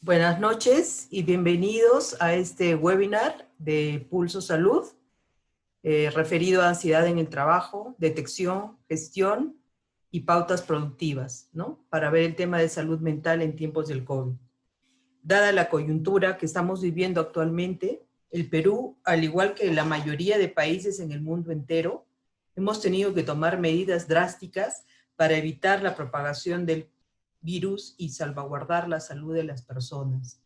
Buenas noches y bienvenidos a este webinar de Pulso Salud, referido a ansiedad en el trabajo, detección, gestión y pautas productivas, ¿no? Para ver el tema de salud mental en tiempos del COVID. Dada la coyuntura que estamos viviendo actualmente, el Perú, al igual que la mayoría de países en el mundo entero, hemos tenido que tomar medidas drásticas para evitar la propagación del virus y salvaguardar la salud de las personas.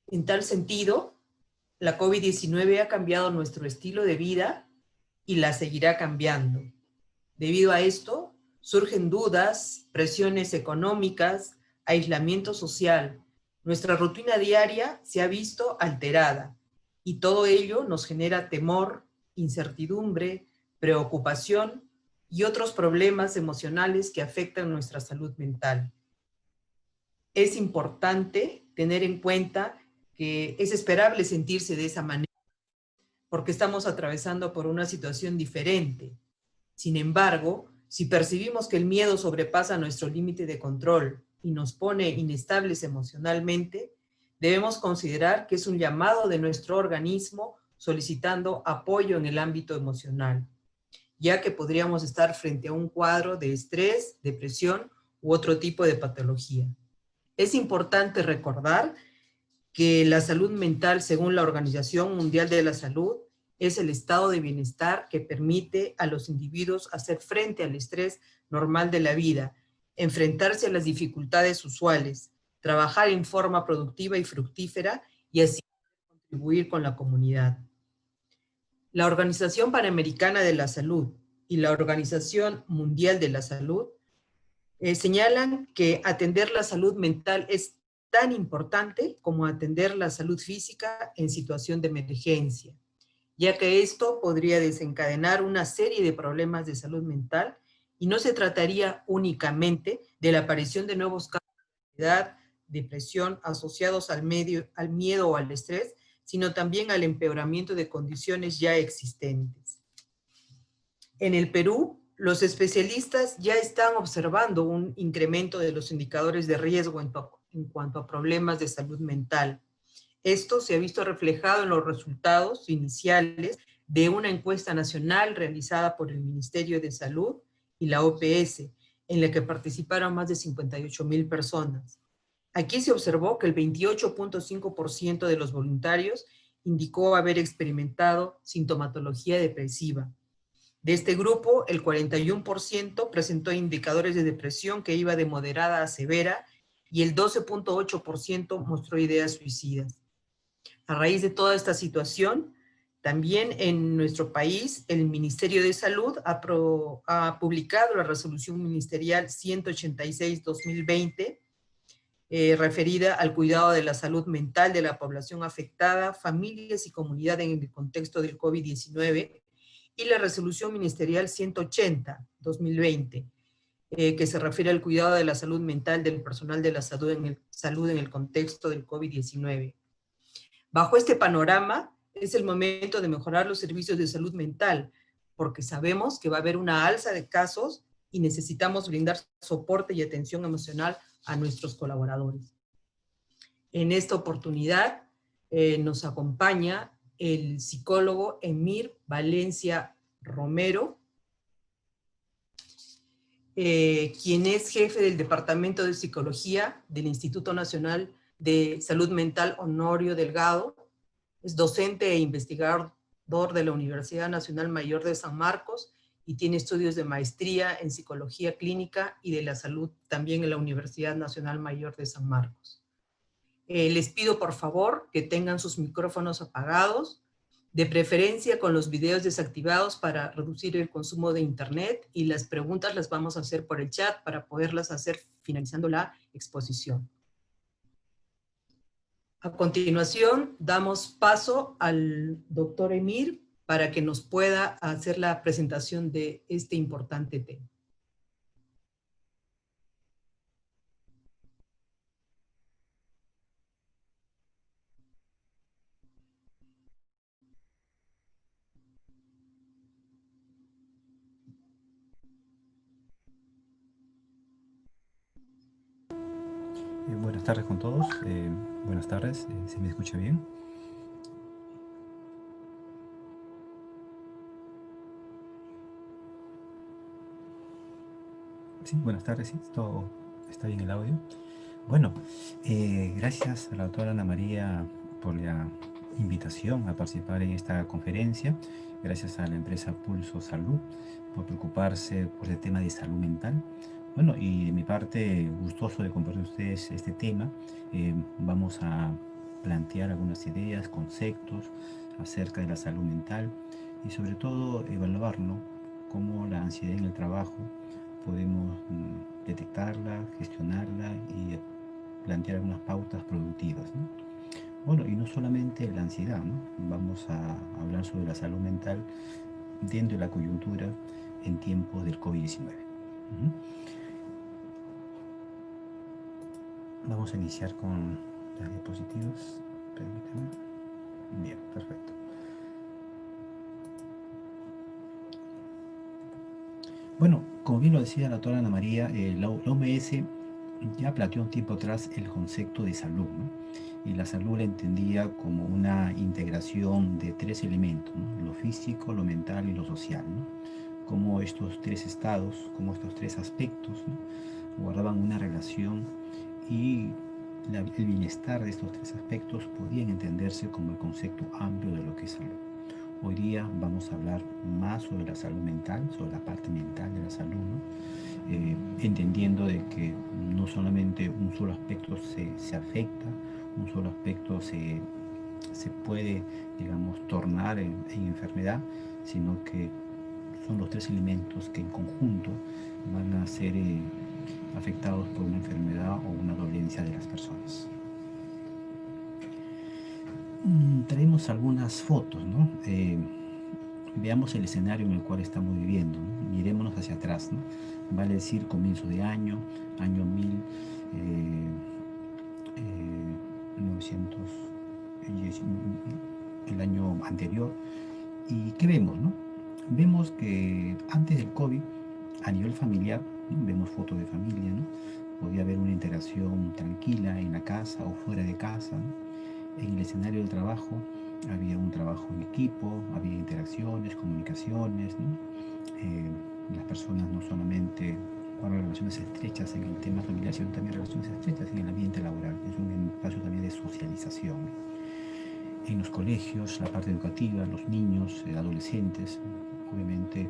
En tal sentido, la COVID-19 ha cambiado nuestro estilo de vida y la seguirá cambiando. Debido a esto, surgen dudas, presiones económicas, aislamiento social. Nuestra rutina diaria se ha visto alterada y todo ello nos genera temor, incertidumbre, preocupación y otros problemas emocionales que afectan nuestra salud mental. Es importante tener en cuenta que es esperable sentirse de esa manera porque estamos atravesando por una situación diferente. Sin embargo, si percibimos que el miedo sobrepasa nuestro límite de control y nos pone inestables emocionalmente, debemos considerar que es un llamado de nuestro organismo solicitando apoyo en el ámbito emocional, ya que podríamos estar frente a un cuadro de estrés, depresión u otro tipo de patología. Es importante recordar que la salud mental, según la Organización Mundial de la Salud, es el estado de bienestar que permite a los individuos hacer frente al estrés normal de la vida, enfrentarse a las dificultades usuales, trabajar en forma productiva y fructífera y así contribuir con la comunidad. La Organización Panamericana de la Salud y la Organización Mundial de la Salud señalan que atender la salud mental es tan importante como atender la salud física en situación de emergencia, ya que esto podría desencadenar una serie de problemas de salud mental y no se trataría únicamente de la aparición de nuevos casos de ansiedad, depresión asociados al miedo o al estrés, sino también al empeoramiento de condiciones ya existentes. En el Perú, los especialistas ya están observando un incremento de los indicadores de riesgo en cuanto a problemas de salud mental. Esto se ha visto reflejado en los resultados iniciales de una encuesta nacional realizada por el Ministerio de Salud y la OPS, en la que participaron más de 58,000 personas. Aquí se observó que el 28,5% de los voluntarios indicó haber experimentado sintomatología depresiva. De este grupo, el 41% presentó indicadores de depresión que iba de moderada a severa y el 12,8% mostró ideas suicidas. A raíz de toda esta situación, también en nuestro país, el Ministerio de Salud ha publicado la resolución ministerial 186-2020, referida al cuidado de la salud mental de la población afectada, familias y comunidad en el contexto del COVID-19, y la resolución ministerial 180-2020, que se refiere al cuidado de la salud mental del personal de la salud en el contexto del COVID-19. Bajo este panorama, es el momento de mejorar los servicios de salud mental, porque sabemos que va a haber una alza de casos y necesitamos brindar soporte y atención emocional a nuestros colaboradores. En esta oportunidad nos acompaña el psicólogo Emir Valencia Romero, quien es jefe del Departamento de Psicología del Instituto Nacional de Salud Mental Honorio Delgado, es docente e investigador de la Universidad Nacional Mayor de San Marcos y tiene estudios de maestría en Psicología Clínica y de la Salud también en la Universidad Nacional Mayor de San Marcos. Les pido por favor que tengan sus micrófonos apagados, de preferencia con los videos desactivados para reducir el consumo de internet, y las preguntas las vamos a hacer por el chat para poderlas hacer finalizando la exposición. A continuación, damos paso al doctor Emir para que nos pueda hacer la presentación de este importante tema. Buenas tardes con todos. Buenas tardes. ¿Se me escucha bien? Sí, buenas tardes. Sí, todo está bien el audio. Bueno, gracias a la doctora Ana María por la invitación a participar en esta conferencia. Gracias a la empresa Pulso Salud por preocuparse por el tema de salud mental. Bueno, y de mi parte, gustoso de compartir con ustedes este tema. Vamos a plantear algunas ideas, conceptos acerca de la salud mental y sobre todo evaluar, ¿no?, cómo la ansiedad en el trabajo podemos detectarla, gestionarla y plantear algunas pautas productivas, ¿no? Bueno, y no solamente la ansiedad, ¿no? Vamos a hablar sobre la salud mental dentro de la coyuntura en tiempos del COVID-19. Vamos a iniciar con las diapositivas. Permítanme. Bien, perfecto. Bueno, como bien lo decía la doctora Ana María, la OMS ya planteó un tiempo atrás el concepto de salud, ¿no? Y la salud la entendía como una integración de tres elementos, ¿no?, lo físico, lo mental y lo social, ¿no? Como estos tres estados, como estos tres aspectos, ¿no?, guardaban una relación y el bienestar de estos tres aspectos podían entenderse como el concepto amplio de lo que es salud. Hoy día vamos a hablar más sobre la salud mental, sobre la parte mental de la salud, ¿no? Entendiendo de que no solamente un solo aspecto se afecta, un solo aspecto se puede, digamos, tornar en enfermedad, sino que son los tres elementos que en conjunto van a ser afectados por una enfermedad o una dolencia de las personas. Traemos algunas fotos, ¿no? Veamos el escenario en el cual estamos viviendo, ¿no? Mirémonos hacia atrás, ¿no? Vale decir comienzo de año 1900, el año anterior. ¿Y qué vemos, no? Vemos que antes del COVID, a nivel familiar, ¿no?, vemos fotos de familia, ¿no? Podía haber una interacción tranquila en la casa o fuera de casa, ¿no? En el escenario del trabajo había un trabajo en equipo, había interacciones, comunicaciones, ¿no? Las personas no solamente guardan relaciones estrechas en el tema familiar, sino también relaciones estrechas en el ambiente laboral. Es un espacio también de socialización. En los colegios, la parte educativa, los niños, adolescentes, obviamente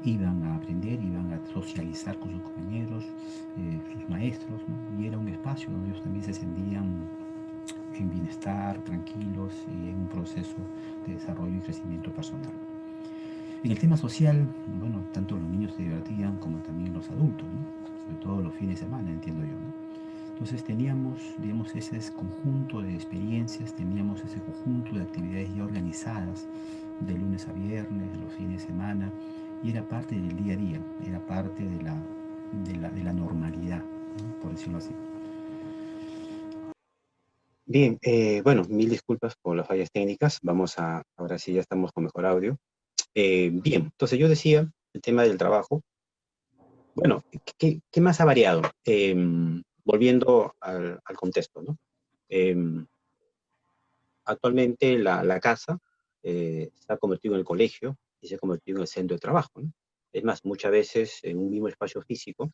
iban a aprender, iban a socializar con sus compañeros, sus maestros, ¿no? Y era un espacio donde ellos también se sentían en bienestar, tranquilos y en un proceso de desarrollo y crecimiento personal. En el tema social, bueno, tanto los niños se divertían como también los adultos, ¿no? Sobre todo los fines de semana, entiendo yo, ¿no? Entonces teníamos, digamos, ese conjunto de experiencias, teníamos ese conjunto de actividades ya organizadas de lunes a viernes, de los fines de semana, y era parte del día a día, era parte de la normalidad, ¿no?, por decirlo así. Bien, bueno, mil disculpas por las fallas técnicas. Ahora sí ya estamos con mejor audio. Bien, entonces yo decía, el tema del trabajo. Bueno, ¿qué más ha variado? Volviendo al contexto, ¿no? Em, Actualmente la casa se ha convertido en el colegio y se ha convertido en el centro de trabajo, ¿no? Es más, muchas veces en un mismo espacio físico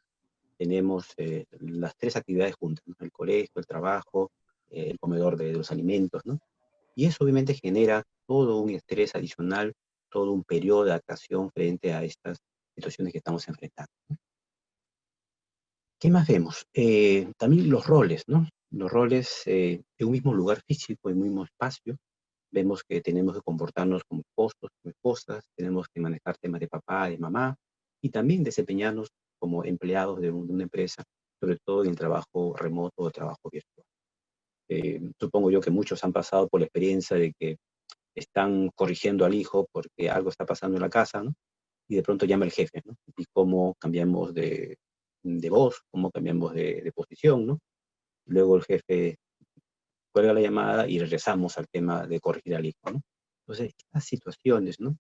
tenemos las tres actividades juntas, ¿no? El colegio, el trabajo, el comedor de los alimentos, ¿no? Y eso obviamente genera todo un estrés adicional, todo un periodo de adaptación frente a estas situaciones que estamos enfrentando, ¿no? ¿Qué más vemos? También los roles, ¿no? Los roles en un mismo lugar físico, en un mismo espacio. Vemos que tenemos que comportarnos como esposos, como esposas, tenemos que manejar temas de papá, de mamá, y también desempeñarnos como empleados de una empresa, sobre todo en el trabajo remoto o trabajo virtual. Supongo yo que muchos han pasado por la experiencia de que están corrigiendo al hijo porque algo está pasando en la casa, ¿no? Y de pronto llama el jefe, ¿no? Y cómo cambiamos de voz, cómo cambiamos de posición, ¿no? Luego el jefe cuelga la llamada y regresamos al tema de corregir al hijo, ¿no? Entonces, estas situaciones, ¿no?,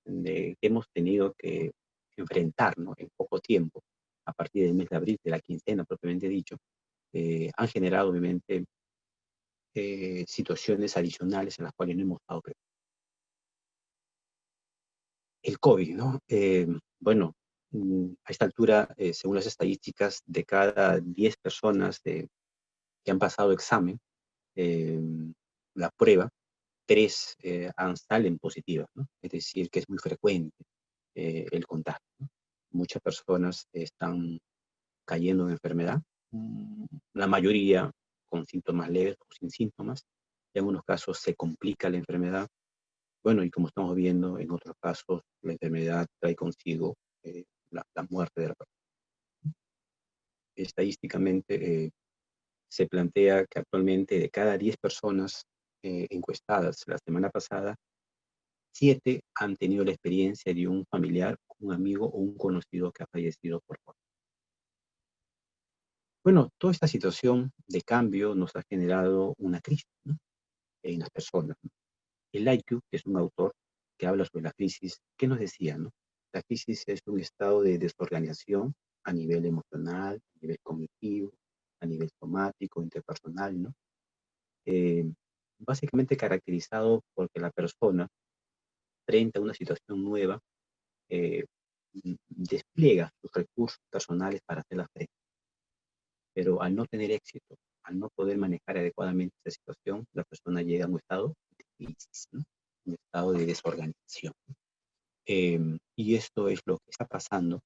que hemos tenido que enfrentar, ¿no?, en poco tiempo, a partir del mes de abril, de la quincena propiamente dicho, han generado obviamente situaciones adicionales en las cuales no hemos estado preparados. El COVID, ¿no? Bueno, a esta altura, según las estadísticas, de cada 10 personas que han pasado examen, eh, la prueba, 3 salen positivas, ¿no? Es decir, que es muy frecuente el contagio, ¿no? Muchas personas están cayendo en enfermedad, la mayoría con síntomas leves o sin síntomas. En algunos casos se complica la enfermedad. Bueno, y como estamos viendo, en otros casos la enfermedad trae consigo la muerte de la persona. Estadísticamente se plantea que actualmente de cada 10 personas encuestadas la semana pasada, 7 han tenido la experiencia de un familiar, un amigo o un conocido que ha fallecido por COVID. Bueno, toda esta situación de cambio nos ha generado una crisis, ¿no? En las personas, ¿no? El IQ, que es un autor que habla sobre la crisis, ¿qué nos decía, no? La crisis es un estado de desorganización a nivel emocional, a nivel cognitivo, a nivel somático, interpersonal, ¿no? Eh, Básicamente caracterizado porque la persona, frente a una situación nueva, eh, despliega sus recursos personales para hacerla frente. Pero al no tener éxito, al no poder manejar adecuadamente esa situación, la persona llega a un estado de crisis, ¿no? Un estado de desorganización. Y esto es lo que está pasando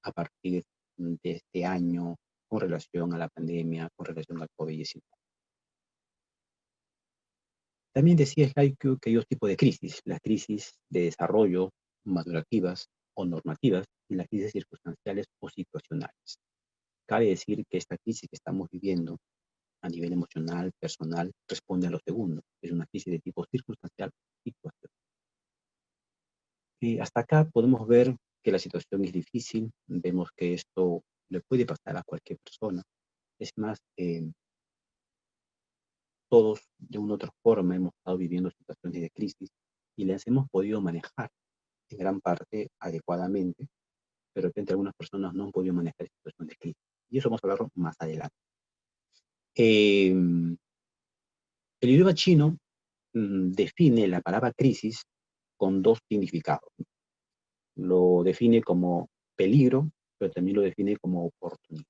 a partir de este año con relación a la pandemia, con relación al COVID-19. También decía Slaiku que hay dos tipos de crisis: las crisis de desarrollo, madurativas o normativas, y las crisis circunstanciales o situacionales. Cabe decir que esta crisis que estamos viviendo a nivel emocional, personal, responde a lo segundo. Es una crisis de tipo circunstancial y situacional. Hasta acá podemos ver que la situación es difícil, vemos que esto le puede pasar a cualquier persona. Es más, todos de una u otra forma hemos estado viviendo situaciones de crisis y las hemos podido manejar en gran parte adecuadamente, pero de repente algunas personas no han podido manejar situaciones de crisis. Y eso vamos a hablarlo más adelante. El idioma chino define la palabra crisis con dos significados. Lo define como peligro, pero también lo define como oportunidad.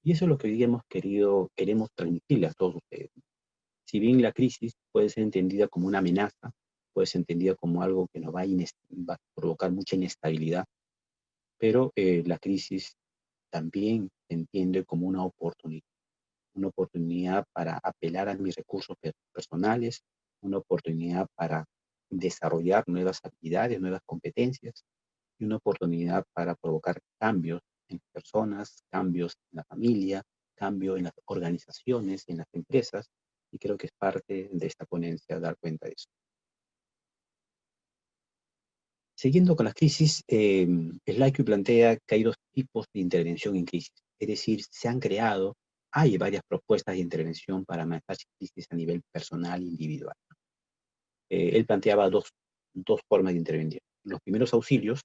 Y eso es lo que hoy día queremos transmitirle a todos ustedes. Si bien la crisis puede ser entendida como una amenaza, puede ser entendida como algo que nos va a provocar mucha inestabilidad, pero la crisis también se entiende como una oportunidad para apelar a mis recursos personales, una oportunidad para desarrollar nuevas habilidades, nuevas competencias, y una oportunidad para provocar cambios en las personas, cambios en la familia, cambio en las organizaciones, en las empresas, y creo que es parte de esta ponencia dar cuenta de eso. Siguiendo con las crisis, Slaiku plantea que hay dos tipos de intervención en crisis, es decir, hay varias propuestas de intervención para manejar crisis a nivel personal e individual. Él planteaba dos formas de intervenir: los primeros auxilios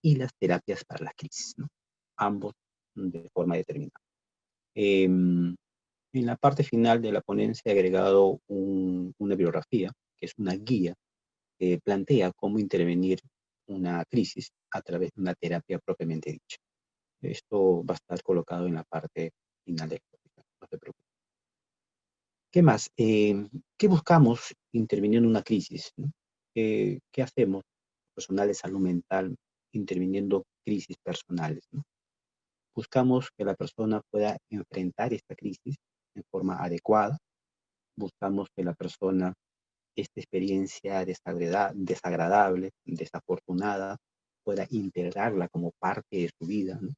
y las terapias para las crisis, ¿no? Ambos de forma determinada. En la parte final de la ponencia he agregado una bibliografía, que es una guía que plantea cómo intervenir una crisis a través de una terapia propiamente dicha. Esto va a estar colocado en la parte final del podcast, no se preocupe. ¿Qué más? ¿Qué buscamos interviniendo en una crisis, ¿no? ¿Qué hacemos personal de salud mental interviniendo crisis personales, ¿no? Buscamos que la persona pueda enfrentar esta crisis de forma adecuada. Buscamos que la persona, esta experiencia desagradable, desafortunada, pueda integrarla como parte de su vida, ¿no?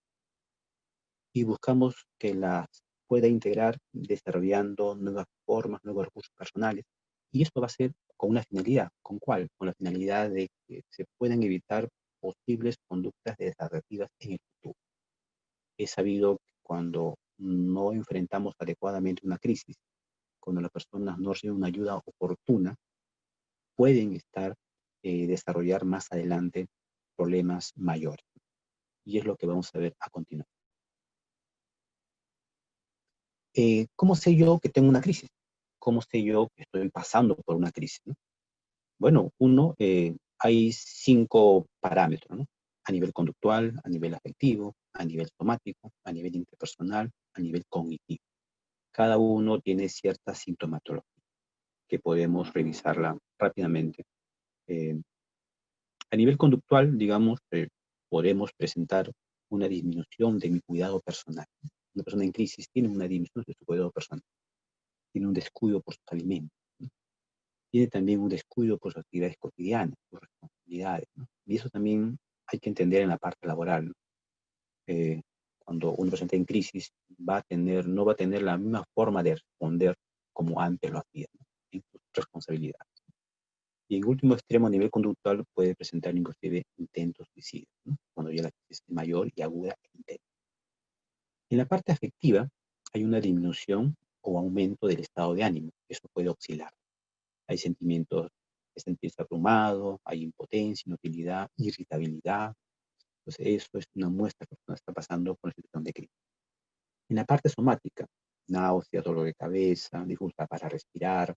Y buscamos que las pueda integrar desarrollando nuevas formas, nuevos recursos personales. Y esto va a ser con una finalidad. ¿Con cuál? Con la finalidad de que se puedan evitar posibles conductas desadaptativas en el futuro. He sabido que cuando no enfrentamos adecuadamente una crisis, cuando las personas no reciben una ayuda oportuna, pueden desarrollar más adelante problemas mayores. Y es lo que vamos a ver a continuación. ¿Cómo sé yo que tengo una crisis? ¿Cómo sé yo que estoy pasando por una crisis, ¿no? Bueno, hay 5 parámetros, ¿no? A nivel conductual, a nivel afectivo, a nivel somático, a nivel interpersonal, a nivel cognitivo. Cada uno tiene cierta sintomatología que podemos revisarla rápidamente. Eh, a nivel conductual, digamos, podemos presentar una disminución de mi cuidado personal. Una persona en crisis tiene una disminución de su cuidado personal, tiene un descuido por sus alimentos, ¿no? Tiene también un descuido por sus actividades cotidianas, sus responsabilidades, ¿no? Y eso también hay que entender en la parte laboral, ¿no? Eh, Cuando una persona está en crisis, no va a tener la misma forma de responder como antes lo hacía, ¿no? En sus responsabilidades. Y en último extremo, a nivel conductual, puede presentar inclusive intentos suicidas, ¿no? Cuando ya la crisis es mayor y aguda e intensa. En la parte afectiva, hay una disminución o aumento del estado de ánimo. Eso puede oscilar. Hay sentimientos de sentirse abrumado, hay impotencia, inutilidad, irritabilidad. Entonces, eso es una muestra que la persona está pasando por una situación de crisis. En la parte somática, náuseas, dolor de cabeza, dificultad para respirar,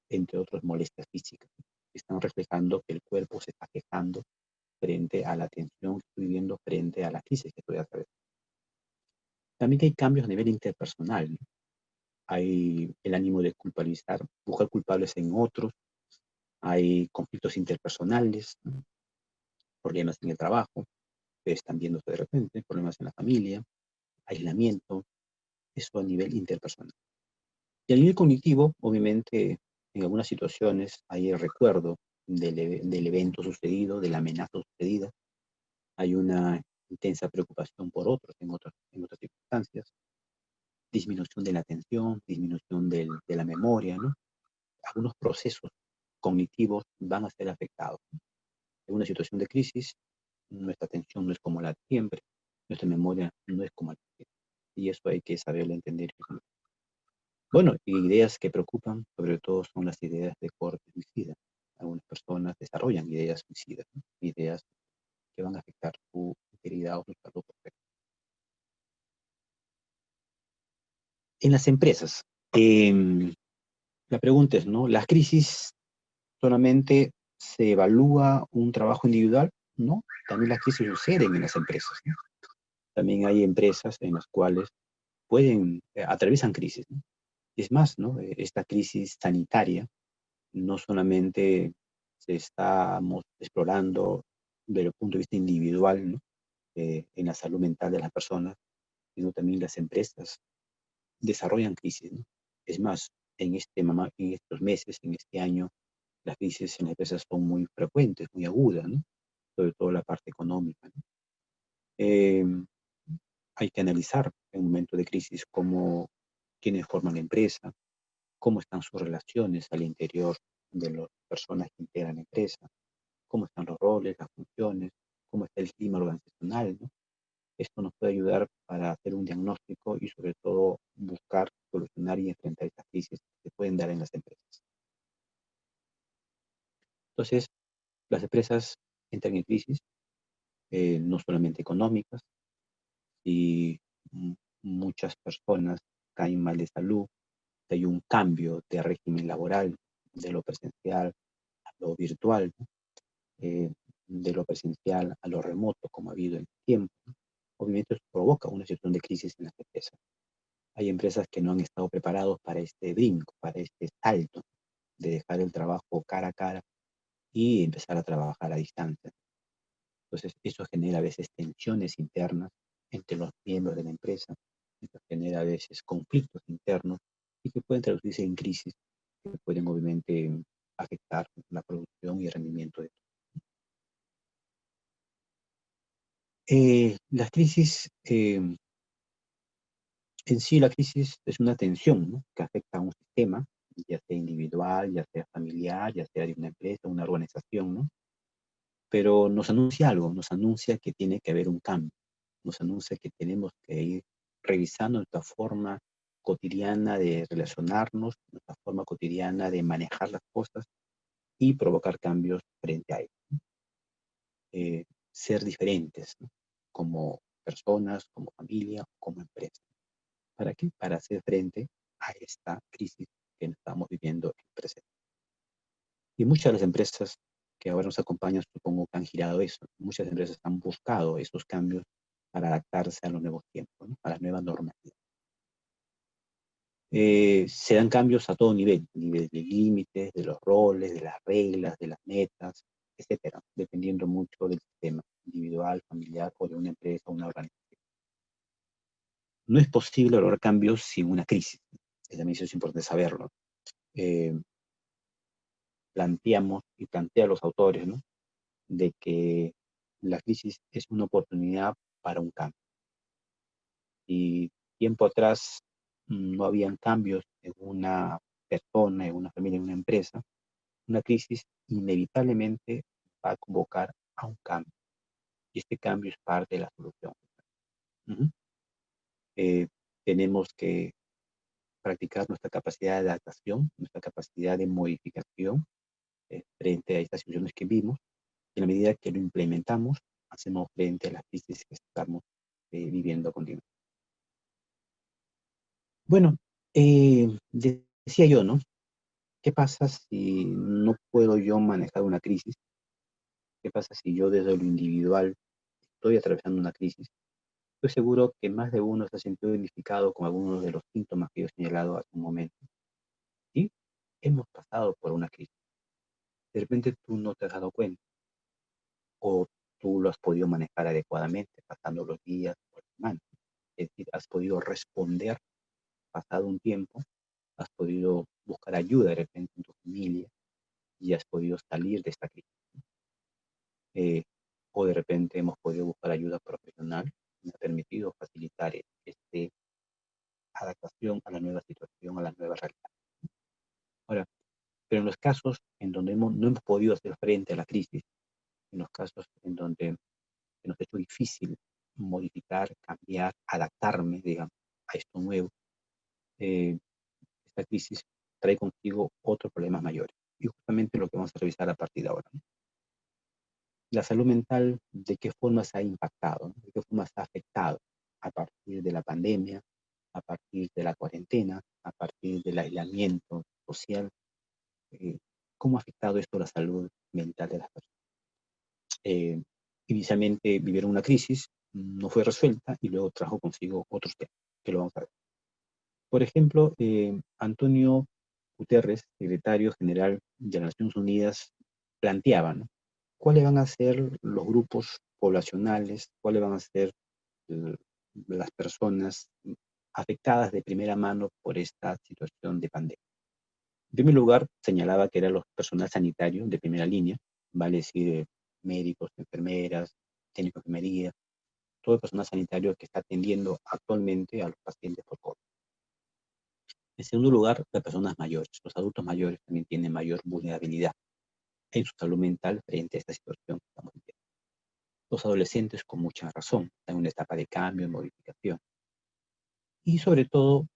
entre otras molestias físicas, están reflejando que el cuerpo se está quejando frente a la tensión que estoy viviendo, frente a la crisis que estoy atravesando. También hay cambios a nivel interpersonal, ¿no? Hay el ánimo de culpabilizar, buscar culpables en otros, hay conflictos interpersonales, ¿no? Problemas en el trabajo, que están viéndose de repente, problemas en la familia, aislamiento, eso a nivel interpersonal. Y a nivel cognitivo, obviamente, en algunas situaciones hay el recuerdo del evento sucedido, de la amenaza sucedida, hay una intensa preocupación por otros en otras circunstancias, disminución de la atención, disminución de la memoria, ¿no? Algunos procesos cognitivos van a ser afectados. En una situación de crisis, nuestra atención no es como la de siempre, nuestra memoria no es como la de siempre. Y eso hay que saberlo entender. Bueno, ideas que preocupan, sobre todo, son las ideas de corte suicida. Algunas personas desarrollan ideas suicidas, ¿no? Ideas que van a afectar su integridad o su salud. En las empresas, la pregunta es, ¿no? ¿Las crisis solamente se evalúa un trabajo individual? No, también las crisis suceden en las empresas, ¿no? También hay empresas en las cuales atraviesan crisis, ¿no? Es más, ¿no? Esta crisis sanitaria no solamente se estamos explorando desde el punto de vista individual, ¿no? En la salud mental de las personas, sino también las empresas desarrollan crisis, ¿no? Es más, en estos meses, en este año, las crisis en las empresas son muy frecuentes, muy agudas, ¿no? Sobre todo la parte económica, ¿no? Eh, Hay que analizar en un momento de crisis quiénes forman la empresa, cómo están sus relaciones al interior de las personas que integran la empresa, cómo están los roles, las funciones, cómo está el clima organizacional, ¿no? Esto nos puede ayudar para hacer un diagnóstico y sobre todo buscar solucionar y enfrentar estas crisis que se pueden dar en las empresas. Entonces, las empresas entran en crisis, no solamente económicas, y muchas personas caen mal de salud, hay un cambio de régimen laboral de lo presencial a lo virtual, ¿no? Eh, de lo presencial a lo remoto, como ha habido en el tiempo, ¿no? Obviamente eso provoca una situación de crisis en las empresas. Hay empresas que no han estado preparados para este brinco, para este salto de dejar el trabajo cara a cara y empezar a trabajar a distancia. Entonces, eso genera a veces tensiones internas entre los miembros de la empresa, eso genera a veces conflictos internos y que pueden traducirse en crisis que pueden obviamente afectar la producción y el rendimiento de las crisis. En sí, la crisis es una tensión, ¿no? Que afecta a un sistema, ya sea individual, ya sea familiar, ya sea de una empresa, una organización, ¿no? Pero nos anuncia algo, nos anuncia que tiene que haber un cambio, nos anuncia que tenemos que ir revisando nuestra forma cotidiana de relacionarnos, nuestra forma cotidiana de manejar las cosas y provocar cambios frente a ello. Eh, Ser diferentes, ¿no? Como personas, como familia, como empresa. ¿Para qué? Para hacer frente a esta crisis que estamos viviendo en el presente. Y muchas de las empresas que ahora nos acompañan, supongo que han girado eso. Muchas empresas han buscado esos cambios para adaptarse a los nuevos tiempos, ¿no? A las nuevas normativas. Se dan cambios a todo nivel de límites, de los roles, de las reglas, de las metas, etcétera, dependiendo mucho del sistema individual, familiar o de una empresa o una organización. No es posible lograr cambios sin una crisis. También eso es importante saberlo. Eh, Planteamos y plantean los autores, ¿no?, de que la crisis es una oportunidad para un cambio. Y tiempo atrás no habían cambios en una persona, en una familia, en una empresa. Una crisis inevitablemente va a convocar a un cambio. Y este cambio es parte de la solución. Ujú. Eh, Tenemos que practicar nuestra capacidad de adaptación, nuestra capacidad de modificación frente a estas situaciones que vimos. En la medida que lo implementamos, hacemos frente a las crisis que estamos viviendo a continuación. Bueno, decía yo, ¿no? ¿Qué pasa si no puedo yo manejar una crisis? ¿Qué pasa si yo desde lo individual estoy atravesando una crisis? Estoy seguro que más de uno se ha sentido identificado con algunos de los síntomas que yo he señalado hace un momento. ¿Sí? Hemos pasado por una crisis. De repente tú no te has dado cuenta o tú lo has podido manejar adecuadamente pasando los días o las semanas. Es decir, has podido responder pasado un tiempo, has podido buscar ayuda de repente en tu familia y has podido salir de esta crisis. O de repente hemos podido buscar ayuda profesional y nos ha permitido facilitar esta adaptación a la nueva situación, a la nueva realidad. Ahora, pero en los casos en donde no hemos podido hacer frente a la crisis, en los casos en donde se nos ha hecho difícil modificar, cambiar, adaptarme, digamos, a esto nuevo, eh, esta crisis trae consigo otros problemas mayores. Y justamente lo que vamos a revisar a partir de ahora, ¿no? La salud mental, ¿de qué forma se ha impactado? ¿No? ¿De qué forma se ha afectado a partir de la pandemia, a partir de la cuarentena, a partir del aislamiento social? Eh, ¿Cómo ha afectado esto la salud mental de las personas? Eh, Inicialmente vivieron una crisis, no fue resuelta y luego trajo consigo otros temas, que lo vamos a ver. Por ejemplo, Antonio Guterres, secretario general de las Naciones Unidas, planteaba, ¿no?, cuáles van a ser los grupos poblacionales, cuáles van a ser eh, las personas afectadas de primera mano por esta situación de pandemia. En primer lugar, señalaba que eran los personal sanitarios de primera línea, vale decir, médicos, enfermeras, técnicos de enfermería, todo el personal sanitario que está atendiendo actualmente a los pacientes por COVID. En segundo lugar, las personas mayores. Los adultos mayores también tienen mayor vulnerabilidad en su salud mental frente a esta situación que estamos viviendo. Los adolescentes, con mucha razón, están en una etapa de cambio, de modificación. Y sobre todo,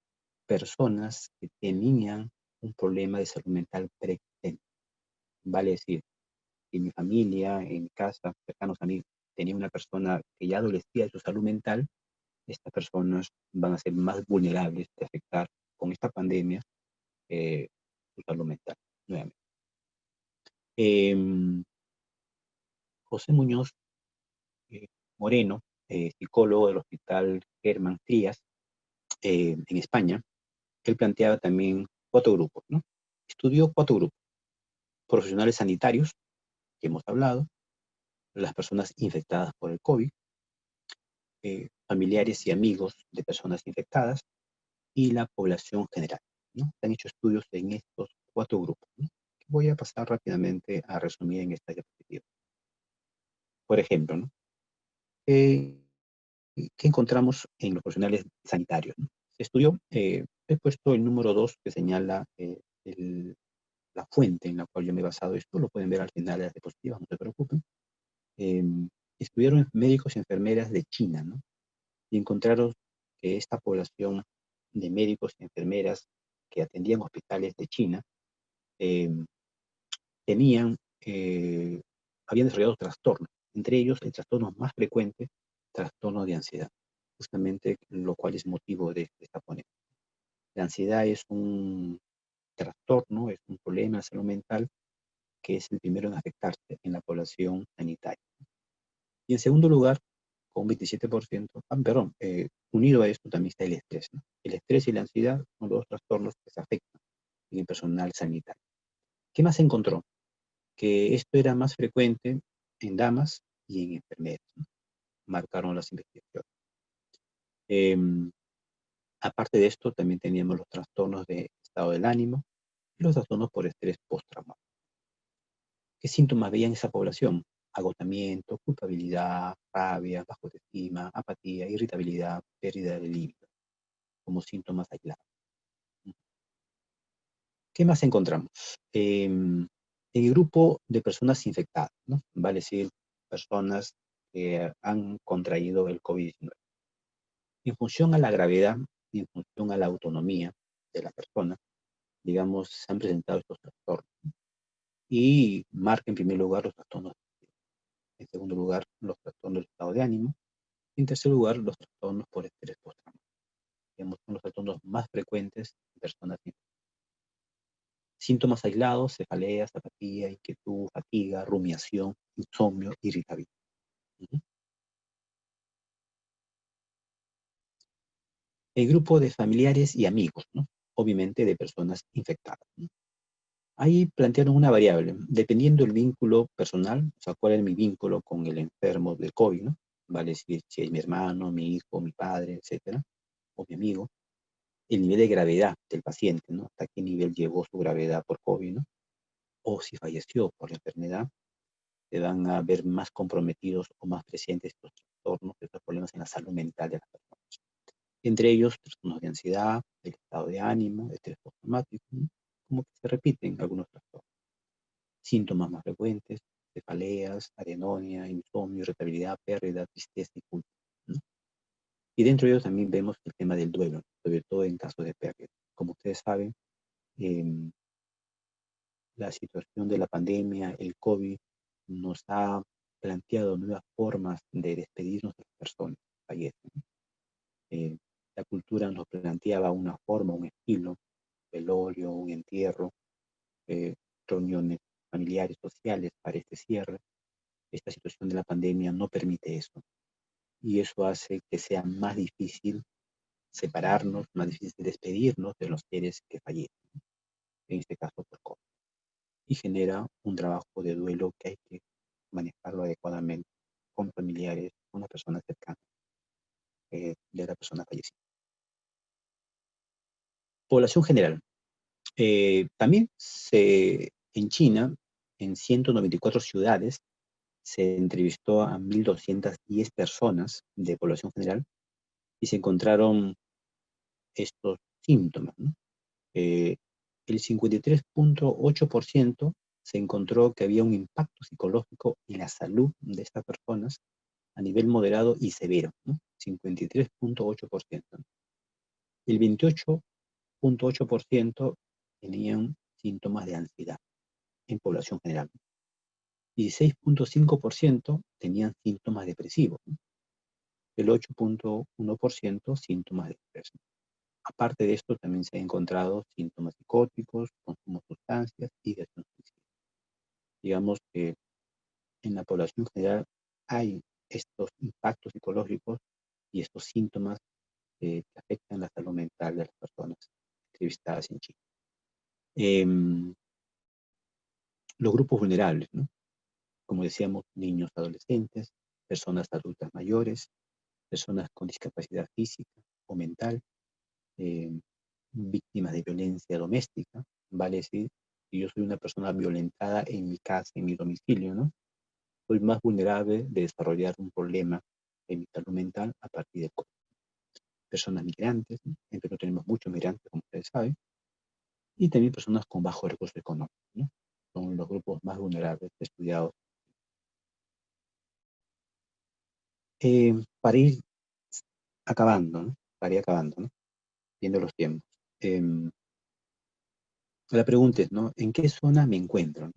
personas que tenían un problema de salud mental preexistente. Vale decir, en mi familia, en mi casa, cercanos a mí, tenía una persona que ya adolecía de su salud mental. Estas personas van a ser más vulnerables de afectar con esta pandemia su salud mental, nuevamente. Em, José Muñoz Moreno, psicólogo del Hospital Germán Trías, en España, él planteaba también 4 grupos, ¿no? Estudió 4 grupos: profesionales sanitarios, que hemos hablado, las personas infectadas por el COVID, familiares y amigos de personas infectadas y la población general, ¿no? Se han hecho estudios en estos 4 grupos, ¿no?, que voy a pasar rápidamente a resumir en esta diapositiva. Por ejemplo, ¿no?, ¿qué encontramos en los profesionales sanitarios, ¿no? Se estudió, he puesto el número 2 que señala la fuente en la cual yo me he basado esto, lo pueden ver al final de las diapositivas, no se preocupen. Eh, Estudiaron médicos y enfermeras de China, ¿no? Y encontraron que esta población de médicos y enfermeras que atendían hospitales de China eh, tenían, habían desarrollado trastornos, entre ellos el trastorno más frecuente, trastorno de ansiedad. justamente lo cual es motivo de esta ponencia. La ansiedad es un trastorno, es un problema de salud mental que es el primero en afectarse en la población sanitaria. Y en segundo lugar, con 27%, unido a esto también está el estrés, ¿no? El estrés y la ansiedad son los dos trastornos que se afectan en el personal sanitario. ¿Qué más se encontró? Que esto era más frecuente en damas y en enfermeras, ¿no? Marcaron las investigaciones. Aparte de esto, también teníamos los trastornos de estado del ánimo y los trastornos por estrés postraumático. ¿Qué síntomas veía en esa población? Agotamiento, culpabilidad, rabia, baja autoestima, apatía, irritabilidad, pérdida de libido, como síntomas aislados. ¿Qué más encontramos? En el grupo de personas infectadas, ¿no? Vale decir, personas que han contraído el COVID-19. En función a la gravedad y en función a la autonomía de la persona, digamos, se han presentado estos trastornos. Y marca en primer lugar los trastornos, en segundo lugar los trastornos del estado de ánimo, y en tercer lugar los trastornos por estrés postraumático. Digamos, son los trastornos más frecuentes en personas infectadas. Síntomas aislados: cefaleas, apatía, inquietud, fatiga, rumiación, insomnio, irritabilidad. El grupo de familiares y amigos, ¿no? Obviamente de personas infectadas, ¿no? Ahí plantearon una variable, dependiendo del vínculo personal, o sea, cuál es mi vínculo con el enfermo del COVID, ¿no? Vale, si es mi hermano, mi hijo, mi padre, etcétera, o mi amigo, el nivel de gravedad del paciente, ¿no? Hasta qué nivel llegó su gravedad por COVID, ¿no? O si falleció por la enfermedad, se van a ver más comprometidos o más presentes estos trastornos, estos problemas en la salud mental de las personas. Entre ellos, trastornos de ansiedad, el estado de ánimo, estrés postraumático, ¿no? Como que se repiten algunos trastornos. Síntomas más frecuentes: cefaleas, adenonia, insomnio, irritabilidad, pérdida, tristeza y culpa, ¿no? Y dentro de ellos también vemos el tema del duelo, sobre todo en casos de pérdida. Como ustedes saben, la situación de la pandemia, el COVID, nos ha planteado nuevas formas de despedirnos de las personas que fallecen. La cultura nos planteaba una forma, un estilo: velorio, un entierro, reuniones familiares, sociales para este cierre. Esta situación de la pandemia no permite eso. Y eso hace que sea más difícil separarnos, más difícil despedirnos de los seres que fallecen, en este caso por COVID. Y genera un trabajo de duelo que hay que manejarlo adecuadamente con familiares, con las personas cercanas de la persona fallecida. Población general. También en China, en 194 ciudades, se entrevistó a 1.210 personas de población general y se encontraron estos síntomas, ¿no? El 53.8% se encontró que había un impacto psicológico en la salud de estas personas a nivel moderado y severo, ¿no? 53.8%. El 28.8% tenían síntomas de ansiedad en población general. 16.5% tenían síntomas depresivos, ¿no? El 8.1% síntomas de estrés. Aparte de esto, también se han encontrado síntomas psicóticos, consumo de sustancias y ideación suicida. Digamos que en la población general hay estos impactos psicológicos y estos síntomas que afectan la salud mental de las personas entrevistadas en Chile. Los grupos vulnerables, ¿no? Como decíamos, niños, adolescentes, personas adultas mayores, personas con discapacidad física o mental, víctimas de violencia doméstica. Vale decir, si yo soy una persona violentada en mi casa, en mi domicilio, ¿no? Soy más vulnerable de desarrollar un problema en mi salud mental a partir de COVID. Personas migrantes, ¿no? En Perú tenemos muchos migrantes, como ustedes saben, y también personas con bajos recursos económicos, ¿no? Son los grupos más vulnerables estudiados. Para ir acabando, ¿no? Para ir acabando, ¿no? Viendo los tiempos. La pregunta es, ¿no? ¿En qué zona me encuentro, ¿no?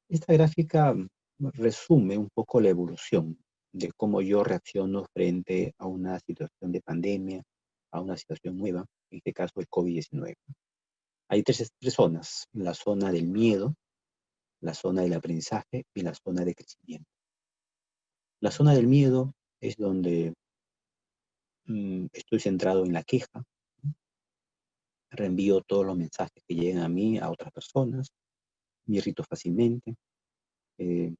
Esta gráfica resume un poco la evolución de cómo yo reacciono frente a una situación de pandemia, a una situación nueva, en este caso el COVID-19. Hay tres zonas: la zona del miedo, la zona del aprendizaje y la zona de crecimiento. La zona del miedo es donde estoy centrado en la queja, reenvío todos los mensajes que llegan a mí a otras personas, me irrito fácilmente, eh,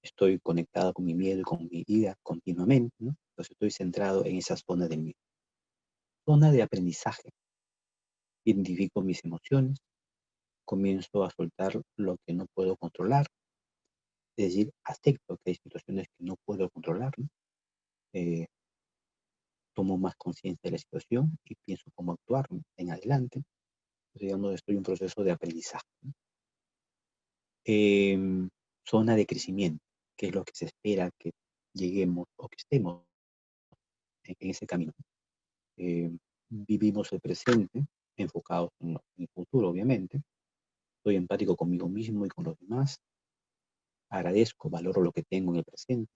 estoy conectado con mi miedo y con mi ira continuamente, ¿no? Entonces estoy centrado en esa zona del miedo. Zona de aprendizaje. Identifico mis emociones, comienzo a soltar lo que no puedo controlar, es decir, acepto que hay situaciones que no puedo controlar, ¿no? Eh, Tomo más conciencia de la situación y pienso cómo actuar, ¿no?, en adelante. Entonces, digamos, estoy en un proceso de aprendizaje, ¿no? Zona de crecimiento, que es lo que se espera que lleguemos o que estemos en ese camino. Vivimos el presente, enfocados en el futuro, obviamente. Soy empático conmigo mismo y con los demás. Agradezco, valoro lo que tengo en el presente.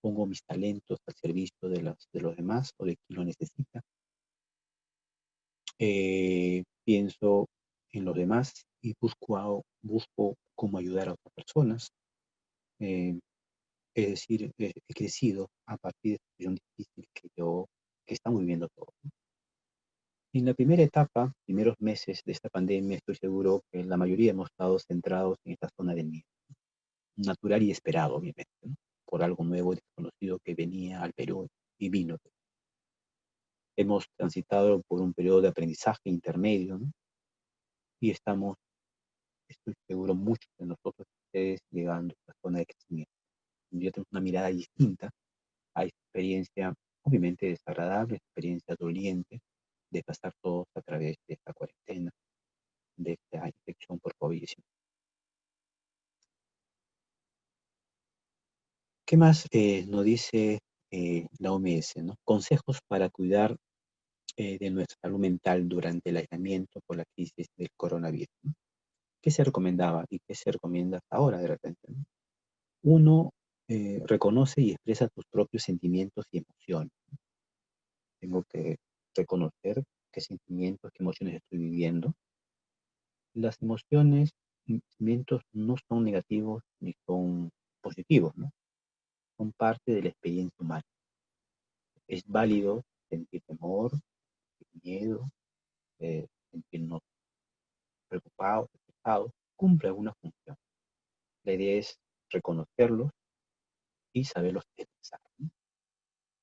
Pongo mis talentos al servicio de los demás o de quien lo necesita. Pienso en los demás y busco cómo ayudar a otras personas. Eh, es decir, he crecido a partir de esta situación difícil que estamos viviendo todos. En la primera etapa, primeros meses de esta pandemia, estoy seguro que la mayoría hemos estado centrados en esta zona del miedo, natural y esperado, obviamente, ¿no?, por algo nuevo y desconocido que venía al Perú y vino. Hemos transitado por un periodo de aprendizaje intermedio, ¿no?, y estoy seguro, muchos de nosotros, ustedes, llegando a esta zona de crecimiento. Ya tenemos una mirada distinta a esta experiencia, obviamente desagradable, experiencia doliente, de pasar todos a través de esta cuarentena, de esta infección por COVID-19. ¿Qué más nos dice la OMS, ¿no? Consejos para cuidar de nuestra salud mental durante el aislamiento por la crisis del coronavirus, ¿no? ¿Qué se recomendaba y qué se recomienda hasta ahora de repente, ¿no? Uno, reconoce y expresa tus propios sentimientos y emociones. Tengo que reconocer qué sentimientos, qué emociones estoy viviendo. Las emociones y sentimientos no son negativos ni son positivos, ¿no? Son parte de la experiencia humana. Es válido sentir temor, sentir miedo, sentirnos preocupados, estresados. Cumple alguna función. La idea es reconocerlos y saberlos expresar, ¿no?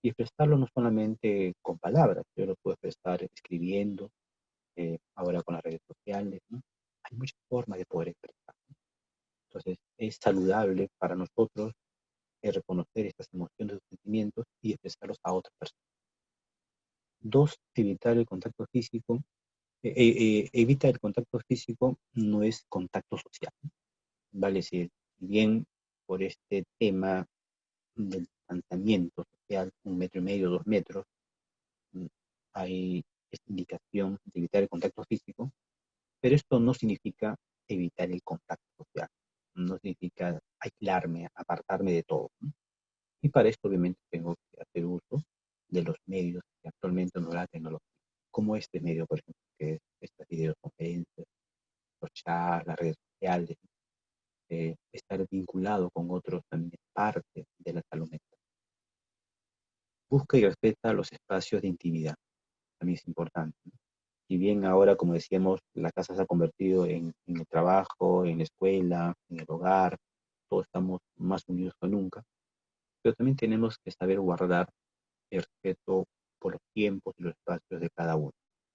Y expresarlo no solamente con palabras, yo lo puedo expresar escribiendo, ahora con las redes sociales, ¿no? Hay muchas formas de poder expresar. Entonces, es saludable para nosotros reconocer estas emociones, estos sentimientos y expresarlos a otras personas. Dos, evitar el contacto físico. Evita el contacto físico no es contacto social, ¿no? Vale decir, si bien por este tema del distanciamiento social, 1,5 metros, 2 metros, mm, hay esta indicación de evitar el contacto físico, pero esto no significa evitar el contacto social, no significa aislarme, apartarme de todo, ¿no? Y para esto, obviamente, tengo que hacer uso de los medios que actualmente nos da la tecnología, como este medio, por ejemplo, que es estas videoconferencias, los chats, las redes sociales. Estar vinculado con otros también es parte de la salud mental. Busca y respeta los espacios de intimidad, también es importante, ¿no? Si bien ahora, como decíamos, la casa se ha convertido en el trabajo, en la escuela, en el hogar, todos estamos más unidos que nunca, pero también tenemos que saber guardar el respeto por los tiempos y los espacios de cada uno.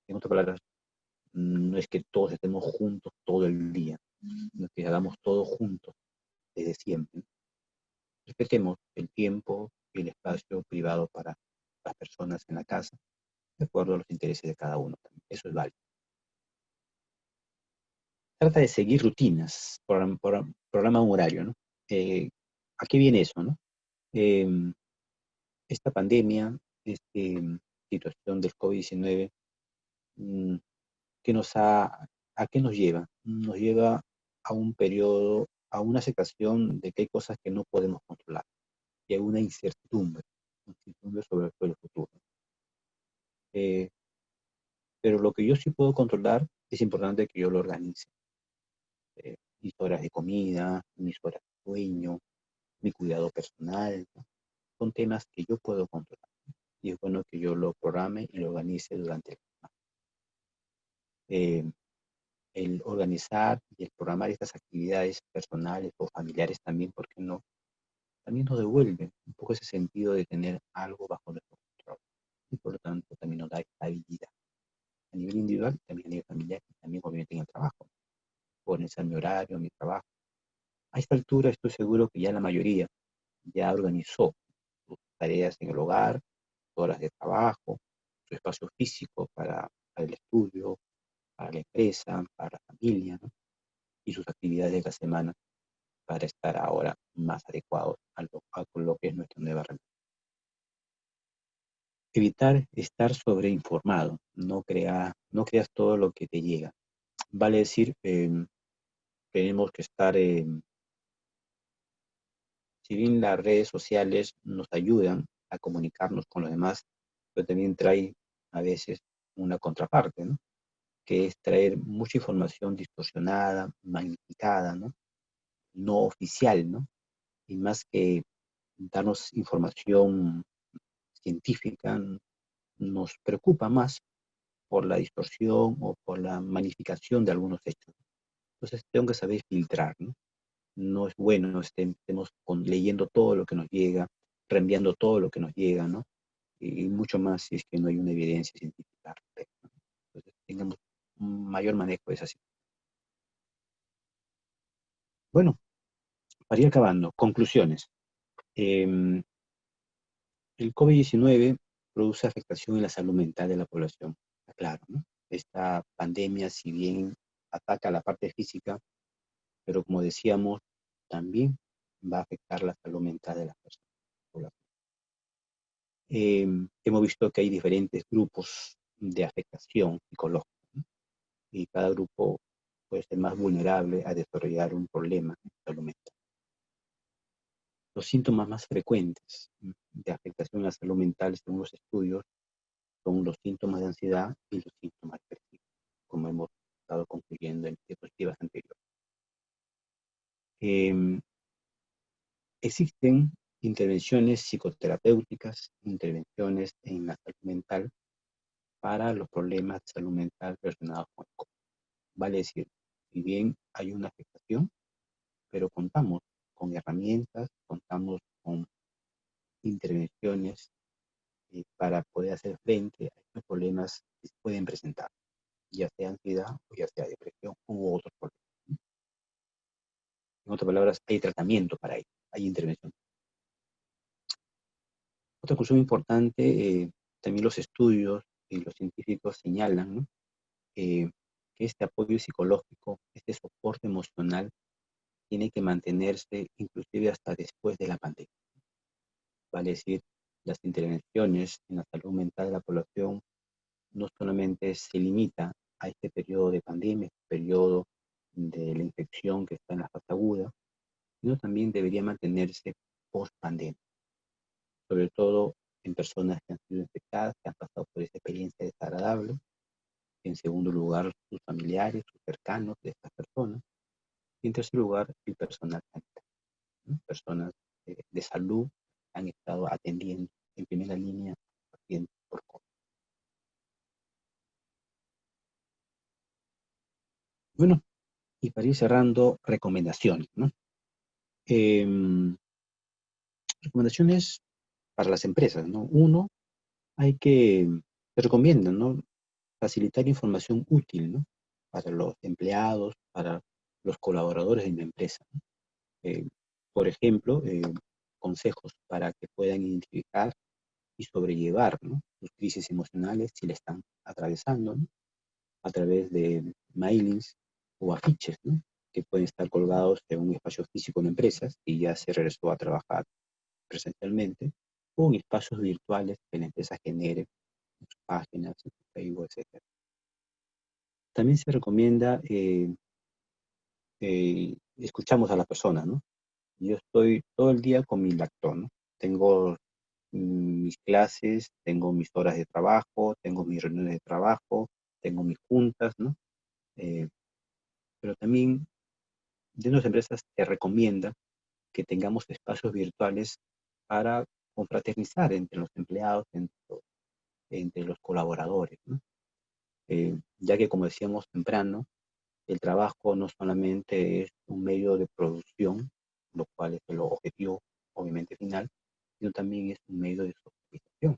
En otras palabras, no es que todos estemos juntos todo el día, no es que hagamos todo juntos desde siempre. Respetemos el tiempo y el espacio privado para las personas en la casa, de acuerdo a los intereses de cada uno también. Eso es válido. Trata de seguir rutinas, programa un horario, ¿no? ¿A qué viene eso, no? Eh, Esta pandemia, esta situación del COVID-19, mm, ¿a qué nos lleva? Nos lleva a un periodo, a una aceptación de que hay cosas que no podemos controlar. y hay una incertidumbre sobre el futuro. Pero lo que yo sí puedo controlar, es importante que yo lo organice. Mis horas de comida, mis horas de sueño, mi cuidado personal, ¿no? Son temas que yo puedo controlar. Y es bueno que yo lo programe y lo organice durante el semana. El organizar y el programar estas actividades personales o familiares también, porque no, también nos devuelve un poco ese sentido de tener algo bajo nuestro control. Y por lo tanto también nos da estabilidad a nivel individual, también a nivel familiar y también obviamente en el trabajo. Organizar mi horario, mi trabajo. A esta altura estoy seguro que ya la mayoría ya organizó sus tareas en el hogar, sus horas de trabajo, su espacio físico para el estudio, para la empresa, para la familia, ¿no? Y sus actividades de la semana para estar ahora más adecuados a lo que es nuestra nueva realidad. Evitar estar sobreinformado, no creas todo lo que te llega. Vale decir, tenemos que estar, si bien las redes sociales nos ayudan a comunicarnos con los demás, pero también trae a veces una contraparte, ¿no? Que es traer mucha información distorsionada, magnificada, ¿no? No oficial, ¿no? Y más que darnos información científica, nos preocupa más por la distorsión o por la magnificación de algunos hechos. Entonces tengo que saber filtrar, ¿no? No es bueno estemos leyendo todo lo que nos llega, reenviando todo lo que nos llega, ¿no? Y mucho más si es que no hay una evidencia científica al respecto, ¿no? Entonces tengamos un mayor manejo de esa situación. Bueno, para ir acabando, conclusiones. Eh, el COVID-19 produce afectación en la salud mental de la población, está claro, ¿no? Esta pandemia, si bien ataca la parte física, pero como decíamos, también va a afectar la salud mental de las personas. Hemos visto que hay diferentes grupos de afectación psicológica, ¿no? Y cada grupo puede ser más vulnerable a desarrollar un problema de salud mental. Los síntomas más frecuentes de afectación a la salud mental, según los estudios, son los síntomas de ansiedad y los síntomas depresivos, como hemos estado concluyendo en diapositivas anteriores. Eh, Existen intervenciones psicoterapéuticas, intervenciones en la salud mental para los problemas de salud mental relacionados con el COVID. Vale decir, si bien hay una afectación, pero contamos con herramientas, contamos con intervenciones para poder hacer frente a estos problemas que se pueden presentar, ya sea ansiedad o ya sea depresión u otros problemas. En otras palabras, hay tratamiento para ello, hay intervención. Otra cuestión importante, también los estudios y los científicos señalan, ¿no? Que este apoyo psicológico, este soporte emocional, tiene que mantenerse inclusive hasta después de la pandemia. Vale decir, las intervenciones en la salud mental de la población no solamente se limita a este periodo de pandemia, este periodo de la infección que está en la fase aguda, sino también debería mantenerse post pandemia, sobre todo en personas que han sido infectadas, que han pasado por esa experiencia desagradable. En segundo lugar, sus familiares, sus cercanos de estas personas. Y en tercer lugar, el personal sanitario, ¿no? Personas de salud que han estado atendiendo en primera línea a pacientes por COVID. Bueno, y para ir cerrando, recomendaciones, ¿no? Recomendaciones para las empresas, ¿no? Uno, se recomienda, ¿no? Facilitar información útil, ¿no? Para los empleados, para los colaboradores de la empresa, ¿no? Por ejemplo, consejos para que puedan identificar y sobrellevar, ¿no? Sus crisis emocionales si le están atravesando, ¿no? A través de mailings o afiches, ¿no? Que pueden estar colgados en un espacio físico en empresas y ya se regresó a trabajar presencialmente, o en espacios virtuales que la empresa genere en sus páginas, en su Facebook, etc. También se recomienda, escuchamos a las personas, ¿no? Yo estoy todo el día con mi lactón, ¿no? tengo mis clases, tengo mis horas de trabajo, tengo mis reuniones de trabajo, tengo mis juntas, ¿no? Eh, pero también de las empresas se recomienda que tengamos espacios virtuales para confraternizar entre los empleados, entre los colaboradores, ¿no? Ya que, como decíamos temprano, el trabajo no solamente es un medio de producción, lo cual es el objetivo, obviamente, final, sino también es un medio de socialización.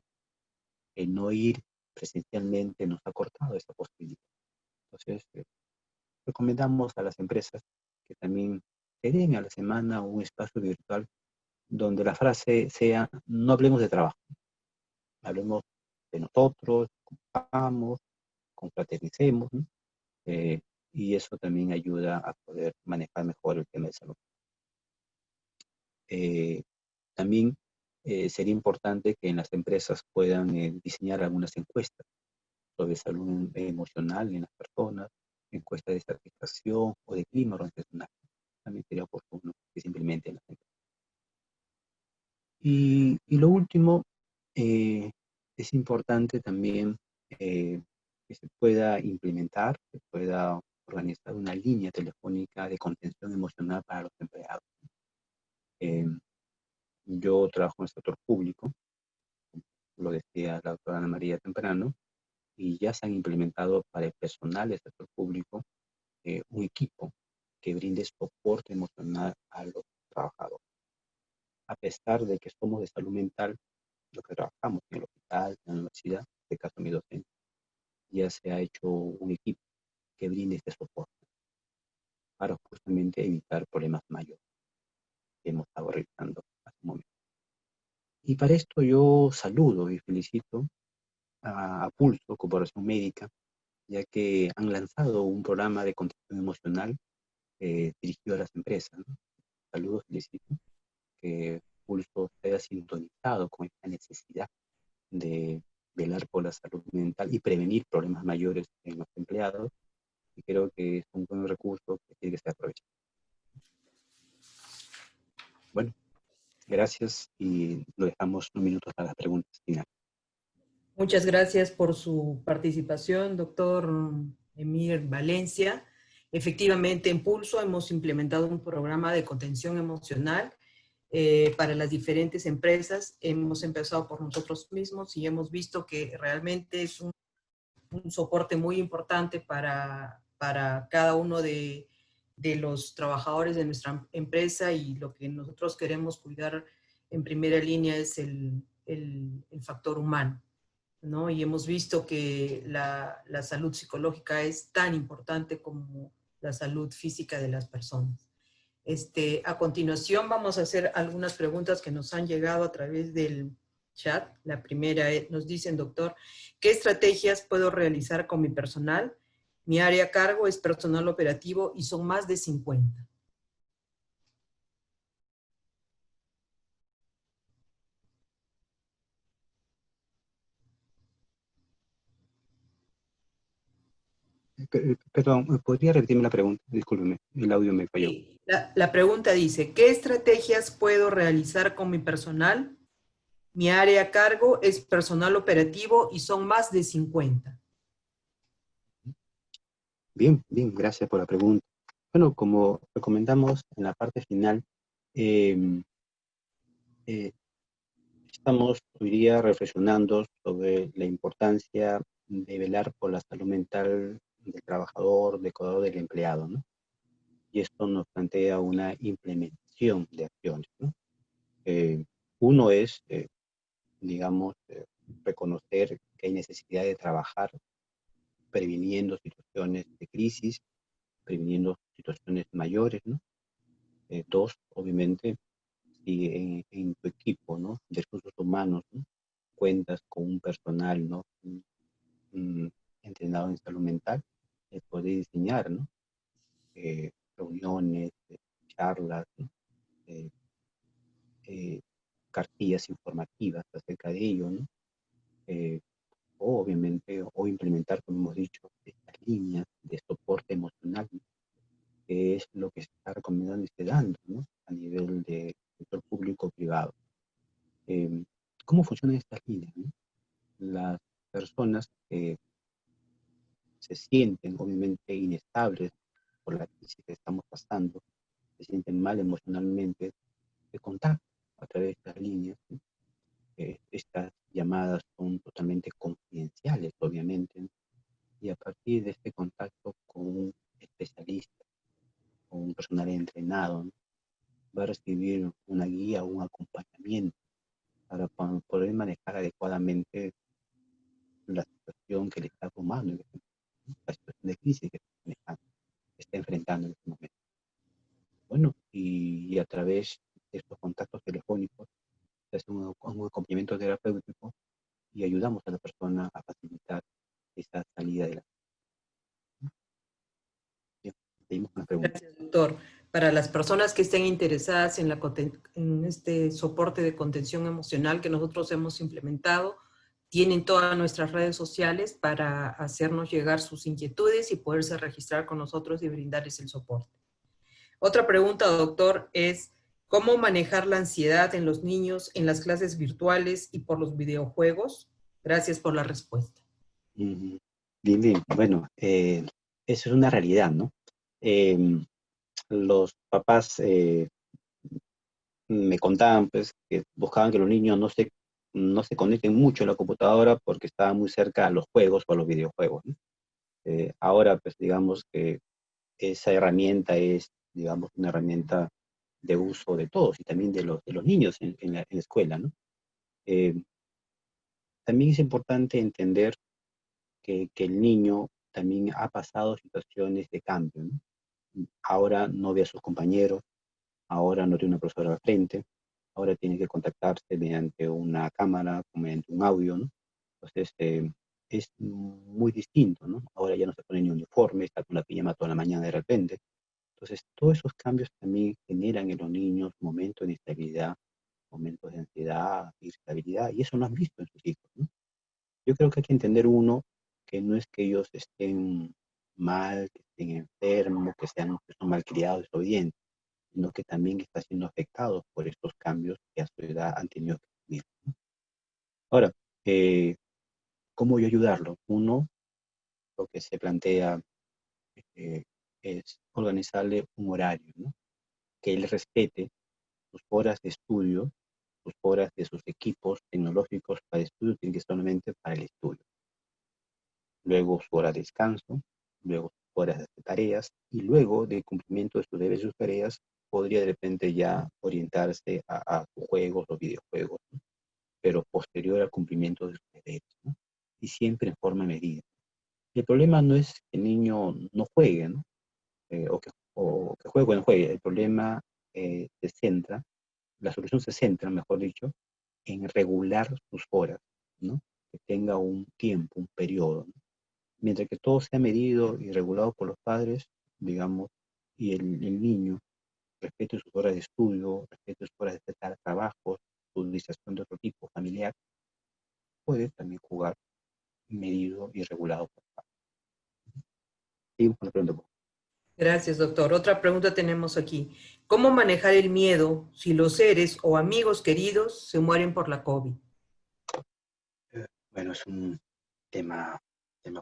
El no ir presencialmente nos ha cortado esa posibilidad. Entonces, recomendamos a las empresas que también se den a la semana un espacio virtual donde la frase sea: no hablemos de trabajo, hablemos de nosotros, compartamos, confraternicemos, ¿no? Eh, y eso también ayuda a poder manejar mejor el tema de salud. Eh, También sería importante que en las empresas puedan diseñar algunas encuestas sobre salud emocional en las personas, encuestas de satisfacción o de clima organizacional. También sería oportuno que se implementen en las empresas. Y lo último, es importante también que se pueda implementar, se pueda organizar una línea telefónica de contención emocional para los empleados. Eh, yo trabajo en el sector público, lo decía la doctora Ana María temprano, y ya se han implementado para el personal del sector público un equipo que brinde soporte emocional a los trabajadores. A pesar de que somos de salud mental, los que trabajamos en el hospital, en la universidad, en este caso mi docente, ya se ha hecho un equipo que brinde este soporte para justamente evitar problemas mayores que hemos estado revisando hace un momento. Y para esto yo saludo y felicito a Pulso, Corporación Médica, ya que han lanzado un programa de contención emocional dirigido a las empresas, ¿no? Saludos, felicito que Pulso se haya sintonizado con esta necesidad de velar por la salud mental y prevenir problemas mayores en los empleados, y creo que es un buen recurso que tiene que ser aprovechado. Bueno, gracias y lo dejamos unos minutos para las preguntas finales. Muchas gracias por su participación, doctor Emir Valencia. Efectivamente, en Pulso hemos implementado un programa de contención emocional para las diferentes empresas. Hemos empezado por nosotros mismos y hemos visto que realmente es un soporte muy importante para cada uno de los trabajadores de nuestra empresa, y lo que nosotros queremos cuidar en primera línea es el factor humano, ¿no? Y hemos visto que la salud psicológica es tan importante como la salud física de las personas. A continuación vamos a hacer algunas preguntas que nos han llegado a través del chat. La primera nos dicen: doctor, ¿qué estrategias puedo realizar con mi personal? Mi área a cargo es personal operativo y son más de 50. Perdón, ¿podría repetirme la pregunta? Discúlpeme, el audio me falló. Sí. La pregunta dice: ¿qué estrategias puedo realizar con mi personal? Mi área a cargo es personal operativo y son más de 50. Bien, bien, gracias por la pregunta. Bueno, como recomendamos en la parte final, eh, eh, estamos hoy día reflexionando sobre la importancia de velar por la salud mental del trabajador, del cuidador, del empleado, ¿no? Y esto nos plantea una implementación de acciones, ¿no? Uno es, digamos, reconocer que hay necesidad de trabajar previniendo situaciones de crisis, previniendo situaciones mayores, ¿no? Dos, obviamente, si en tu equipo, ¿no?, de recursos humanos, ¿no?, cuentas con un personal, ¿no?, entrenado en salud mental, poder diseñar, ¿no?, reuniones, charlas, ¿no?, eh, eh, cartillas informativas acerca de ello, ¿no? O obviamente, o implementar, como hemos dicho, estas líneas de soporte emocional, ¿no?, que es lo que se está recomendando y se dando, ¿no?, a nivel de sector público-privado. funcionan estas líneas, ¿no? Las personas que se sienten obviamente inestables por la crisis que estamos pasando, se sienten mal emocionalmente, se contactan a través de estas líneas, ¿no? Estas llamadas son totalmente confidenciales, obviamente, ¿no? Y a partir de este contacto con un especialista, con un personal entrenado, ¿no? Va a recibir una guía o un acompañamiento para poder manejar adecuadamente la situación que le está tomando, ¿no? La situación de crisis que está enfrentando en este momento. Bueno, y a través de estos contactos telefónicos se hace un acompañamiento terapéutico y ayudamos a la persona a facilitar esa salida de la... Bien, seguimos con la pregunta. Gracias, doctor. Para las personas que estén interesadas en, en este soporte de contención emocional que nosotros hemos implementado, tienen todas nuestras redes sociales para hacernos llegar sus inquietudes y poderse registrar con nosotros y brindarles el soporte. Otra pregunta, doctor, es ¿cómo manejar la ansiedad en los niños en las clases virtuales y por los videojuegos? Gracias por la respuesta. Bien, bien. Bueno, eso es una realidad, ¿no? Los papás me contaban pues que buscaban que los niños no se conecten mucho a la computadora porque estaban muy cerca a los juegos o a los videojuegos, ¿no? Ahora pues digamos que esa herramienta es, digamos, una herramienta de uso de todos y también de los niños en la escuela, ¿no? Eh, También es importante entender que el niño también ha pasado situaciones de cambio, ¿no? Ahora no ve a sus compañeros, ahora no tiene una profesora al frente, ahora tiene que contactarse mediante una cámara, mediante un audio, ¿no? Entonces, es muy distinto, ¿no? Ahora ya no se pone ni uniforme, está con la pijama toda la mañana de repente. Entonces, todos esos cambios también generan en los niños momentos de inestabilidad, momentos de ansiedad, irritabilidad, y eso lo han visto en sus hijos, ¿no? Yo creo que hay que entender uno, que no es que ellos estén mal, que estén enfermos, que son malcriados, desobedientes, sino que también están siendo afectados por estos cambios que a su edad han tenido que vivir, ¿no? Ahora, eh, ¿cómo yo ayudarlo? Uno, lo que se plantea eh, es organizarle un horario, ¿no? Que él respete sus horas de estudio, sus horas de sus equipos tecnológicos para estudio, tienen que ser solamente para el estudio. Luego su hora de descanso, luego sus horas de tareas, y luego de cumplimiento de sus deberes y sus tareas, podría de repente ya orientarse a sus juegos o videojuegos, ¿no? Pero posterior al cumplimiento de sus deberes, ¿no? Y siempre en forma medida. Y el problema no es que el niño no juegue, ¿no? O que juegue o no juegue. El problema se centra, la solución se centra, mejor dicho, en regular sus horas, ¿no? Que tenga un tiempo, un periodo, ¿no? Mientras que todo sea medido y regulado por los padres, digamos, y el niño respete sus horas de estudio, respete sus horas de trabajo, su distracción de otro tipo, familiar, puede también jugar medido y regulado por los padres. Seguimos con la pregunta. Gracias, doctor. Otra pregunta tenemos aquí. ¿Cómo manejar el miedo si los seres o amigos queridos se mueren por la COVID? Bueno, es un tema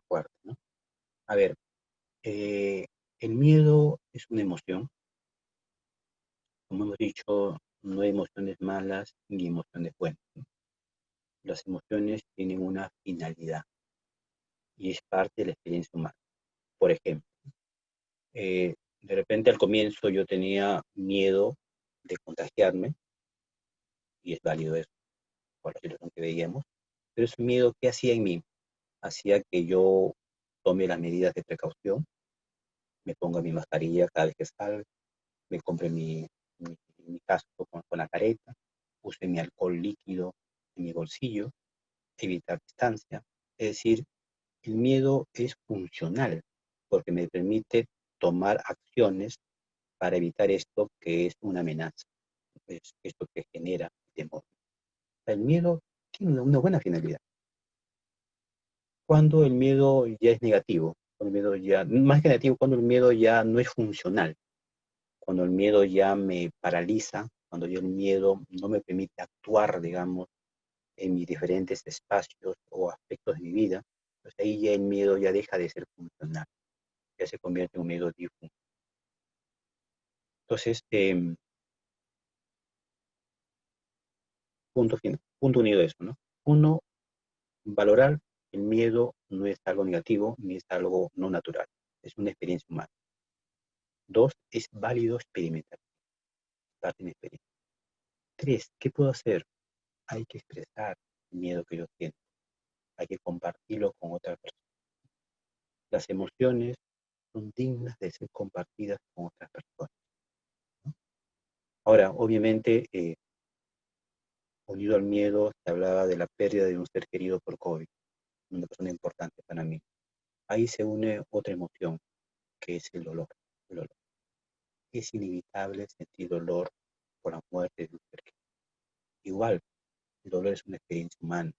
fuerte, ¿no? A ver, el miedo es una emoción. Como hemos dicho, no hay emociones malas ni emociones buenas, ¿no? Las emociones tienen una finalidad y es parte de la experiencia humana. Por ejemplo, de repente al comienzo yo tenía miedo de contagiarme, y es válido eso, por la situación que veíamos, pero ese miedo, ¿qué hacía en mí? Hacía que yo tome las medidas de precaución, me ponga mi mascarilla cada vez que salga, me compre mi casco con la careta, use mi alcohol líquido en mi bolsillo, evitar distancia. Es decir, el miedo es funcional porque me permite tomar acciones para evitar esto que es una amenaza, es esto que genera temor. El miedo tiene una buena finalidad. Cuando el miedo ya es negativo, cuando el miedo ya, más que negativo, cuando el miedo ya no es funcional, cuando el miedo ya me paraliza, cuando ya el miedo no me permite actuar, digamos, en mis diferentes espacios o aspectos de mi vida, pues ahí ya el miedo ya deja de ser funcional, ya se convierte en un miedo disfuncional. Entonces, punto unido a eso, ¿no? Uno, valorar el miedo no es algo negativo ni es algo no natural, es una experiencia humana. Dos, es válido experimentar, parte de mi experiencia. Tres, ¿qué puedo hacer? Hay que expresar el miedo que yo siento, hay que compartirlo con otra persona. Las emociones son dignas de ser compartidas con otras personas, ¿no? Ahora, obviamente, unido al miedo, se hablaba de la pérdida de un ser querido por COVID, una persona importante para mí. Ahí se une otra emoción, que es el dolor. El dolor. Es inevitable sentir dolor por la muerte de un ser querido. Igual, el dolor es una experiencia humana,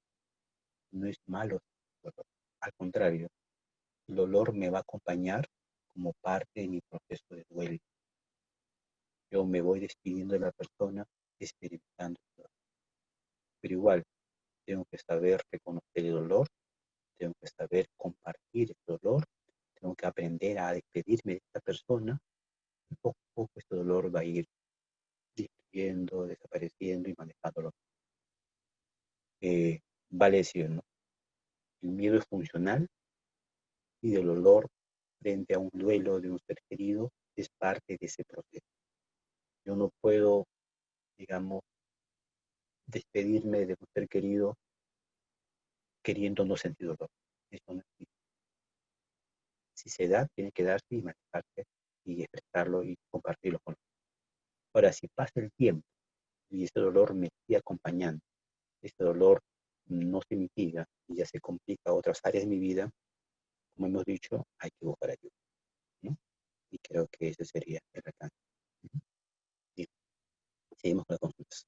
no es malo el dolor. Al contrario, el dolor me va a acompañar como parte de mi proceso de duelo. Yo me voy despidiendo de la persona experimentando el dolor. Pero igual, tengo que saber reconocer el dolor, tengo que saber compartir el dolor, tengo que aprender a despedirme de esta persona y poco a poco este dolor va a ir disminuyendo, desapareciendo y manejándolo. Vale decir, ¿no? El miedo es funcional y el dolor frente a un duelo de un ser querido es parte de ese proceso. Yo no puedo, digamos, despedirme de un ser querido queriendo no sentir dolor. Eso no existe. Si se da, tiene que darse y manejarse y expresarlo y compartirlo con otros. Ahora, si pasa el tiempo y ese dolor me sigue acompañando, ese dolor no se mitiga y ya se complica otras áreas de mi vida, como hemos dicho, hay que buscar ayuda, ¿no? Y creo que ese sería el alcance. Bien, seguimos con las consultas.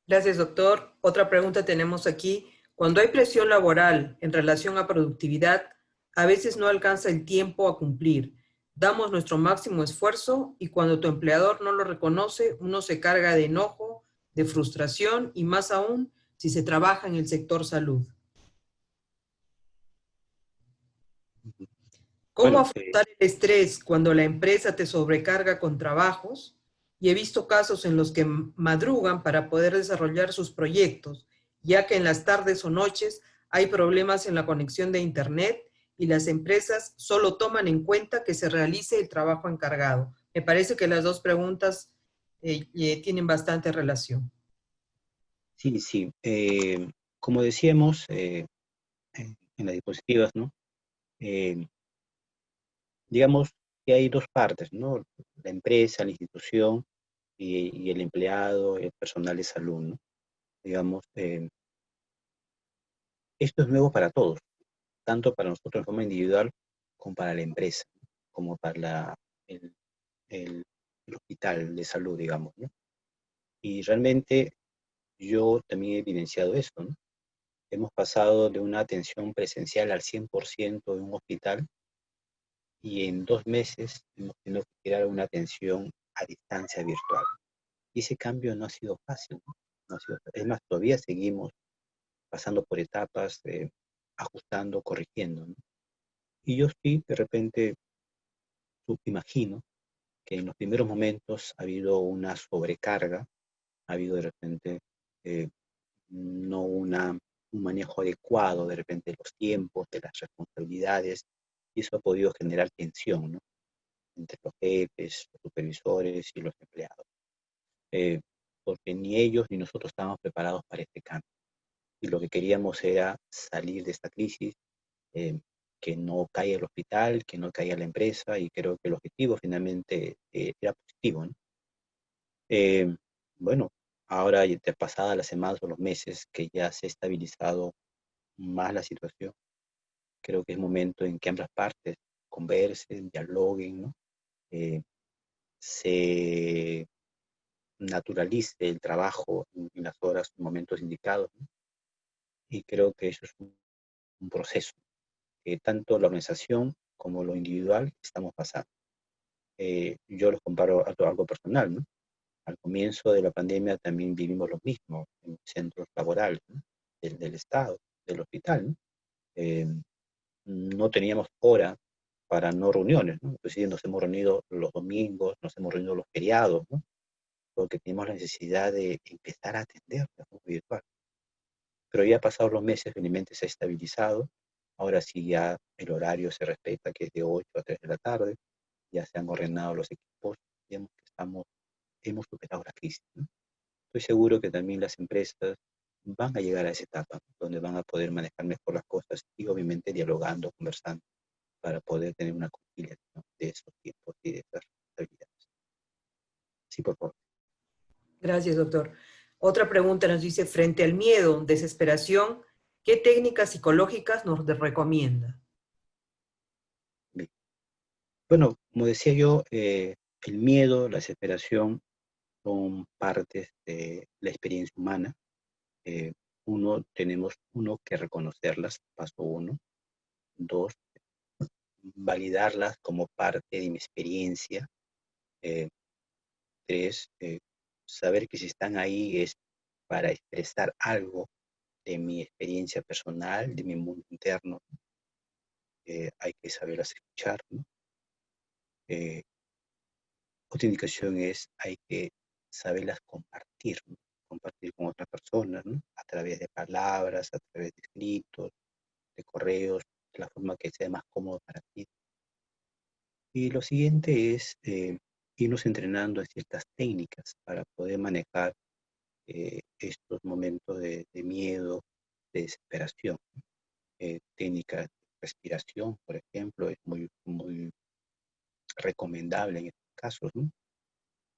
Gracias, doctor. Otra pregunta tenemos aquí. Cuando hay presión laboral en relación a productividad, a veces no alcanza el tiempo a cumplir. Damos nuestro máximo esfuerzo y cuando tu empleador no lo reconoce, uno se carga de enojo, de frustración y más aún si se trabaja en el sector salud. ¿Cómo Bueno, afrontar el estrés cuando la empresa te sobrecarga con trabajos? Y he visto casos en los que madrugan para poder desarrollar sus proyectos, ya que en las tardes o noches hay problemas en la conexión de Internet y las empresas solo toman en cuenta que se realice el trabajo encargado. Me parece que las dos preguntas tienen bastante relación. sí, sí. Como decíamos en las diapositivas, ¿no? Eh, digamos que hay dos partes, ¿no? La empresa, la institución y el empleado, el personal de salud, ¿no? Digamos, esto es nuevo para todos, tanto para nosotros de forma individual como para la empresa, ¿no? Como para el, el- el hospital de salud, digamos, ¿no? Y realmente yo también he evidenciado esto, ¿no? Hemos pasado de una atención presencial al 100% en un hospital y en 2 meses hemos tenido que crear una atención a distancia virtual. Y ese cambio no ha sido fácil, ¿no? No ha sido fácil. Es más, todavía seguimos pasando por etapas, ajustando, corrigiendo, ¿no? Y yo sí, de repente, imagino que en los primeros momentos ha habido una sobrecarga, ha habido de repente eh, no un manejo adecuado de repente de los tiempos, de las responsabilidades, y eso ha podido generar tensión, ¿no? Entre los jefes, los supervisores y los empleados. Eh, Porque ni ellos ni nosotros estábamos preparados para este cambio. Y lo que queríamos era salir de esta crisis, eh, que no caiga el hospital, que no caiga la empresa, y creo que el objetivo finalmente era positivo, ¿no? Eh, bueno, ahora, de pasadas las semanas o los meses que ya se ha estabilizado más la situación, creo que es momento en que ambas partes conversen, dialoguen, ¿no? Eh, se naturalice el trabajo en las horas, en momentos indicados, ¿no? Y creo que eso es un proceso que tanto la organización como lo individual estamos pasando. Yo los comparo a algo personal, ¿no? Al comienzo de la pandemia también vivimos lo mismo en centros laborales, ¿no? Del Estado, del hospital, ¿no? Eh, no teníamos hora para no reuniones, ¿no? Inclusive nos hemos reunido los domingos, nos hemos reunido los feriados, ¿no? Porque tenemos la necesidad de empezar a atender de forma virtual. Pero ya pasados los meses, felizmente se ha estabilizado. Ahora sí ya el horario se respeta, que es de 8 a 3 de la tarde. Ya se han ordenado los equipos. Digamos que hemos superado la crisis, ¿no? Estoy seguro que también las empresas van a llegar a esa etapa donde van a poder manejar mejor las cosas y obviamente dialogando, conversando para poder tener una conciliación de esos tiempos y de esas responsabilidades. Sí, por favor. Gracias, doctor. Otra pregunta nos dice, frente al miedo, desesperación, ¿qué técnicas psicológicas nos recomienda? Bien. Bueno, como decía yo, el miedo, la desesperación son partes de la experiencia humana. Eh, tenemos que reconocerlas, paso uno. Dos, validarlas como parte de mi experiencia. Eh, tres, saber que si están ahí es para expresar algo de mi experiencia personal, de mi mundo interno. Hay que saberlas escuchar, ¿no? Eh, Otra indicación es hay que saberlas compartir, ¿no? Compartir con otras personas, ¿no? A través de palabras, a través de escritos, de correos, de la forma que sea más cómodo para ti. Y lo siguiente es irnos entrenando en ciertas técnicas para poder manejar estos momentos de miedo, de desesperación. Técnicas de respiración, por ejemplo, es muy recomendable en estos casos, ¿no?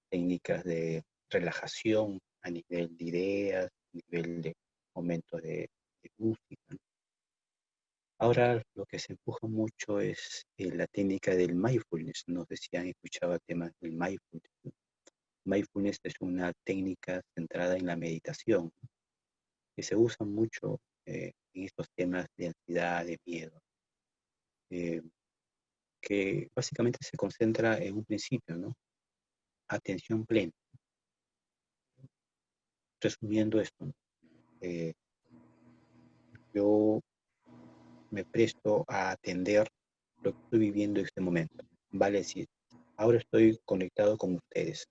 Técnicas de relajación a nivel de ideas, a nivel de momentos de música, ¿no? Ahora lo que se empuja mucho es la técnica del mindfulness. No sé si han escuchado temas del mindfulness, ¿no? Mindfulness es una técnica centrada en la meditación, ¿no? Que se usa mucho en estos temas de ansiedad, de miedo, eh, que básicamente se concentra en un principio, ¿no? Atención plena. Resumiendo esto, ¿no? Eh, yo me presto a atender lo que estoy viviendo en este momento. Vale decir, ahora estoy conectado con ustedes.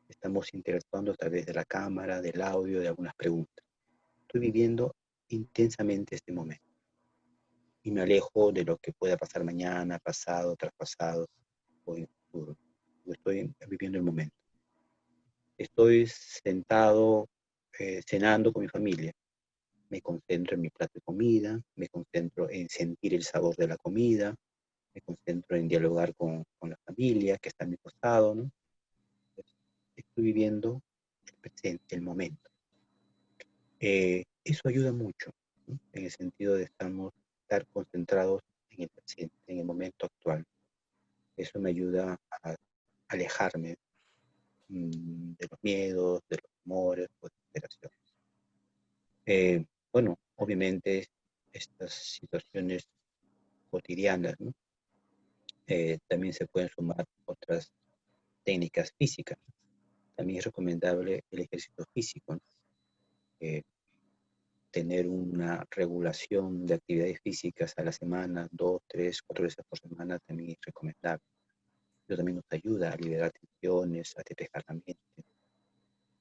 Estamos interactuando a través de la cámara, del audio, de algunas preguntas. Estoy viviendo intensamente este momento y me alejo de lo que pueda pasar mañana, pasado, traspasado o en el futuro. Yo estoy viviendo el momento. Estoy sentado cenando con mi familia. Me concentro en mi plato de comida, me concentro en sentir el sabor de la comida, me concentro en dialogar con la familia que está a mi costado, ¿no? Estoy viviendo el presente, el momento. Eso ayuda mucho, ¿no? En el sentido de estar concentrados en el presente, en el momento actual. Eso me ayuda a alejarme de los miedos, de los temores o desesperaciones. Bueno, obviamente estas situaciones cotidianas, ¿no? También se pueden sumar otras técnicas físicas. También es recomendable el ejercicio físico, ¿no? Tener una regulación de actividades físicas a la semana, 2, 3, 4 veces por semana también es recomendable. Eso también nos ayuda a liberar tensiones, a despejar la mente,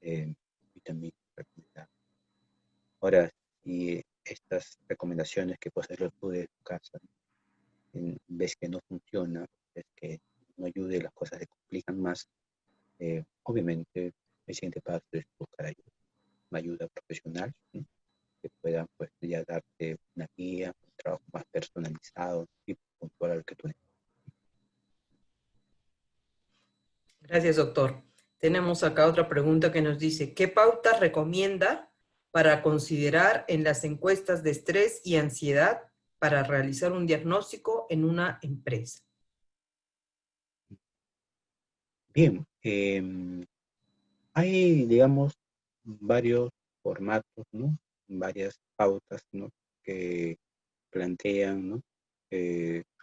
y también es recomendable. Ahora, si estas recomendaciones que puedes hacer tú de tu casa, ves que no funciona, ves que no ayude, las cosas se complican más, obviamente el siguiente paso es buscar ayuda, una ayuda profesional, ¿no? Que pueda pues ya darte una guía, un trabajo más personalizado y puntual a lo que tú necesitas. Gracias, doctor. Tenemos acá otra pregunta que nos dice, ¿qué pautas recomienda para considerar en las encuestas de estrés y ansiedad para realizar un diagnóstico en una empresa? Bien, hay, digamos, varios formatos, ¿no? Varias pautas, ¿no? Que plantean, ¿no?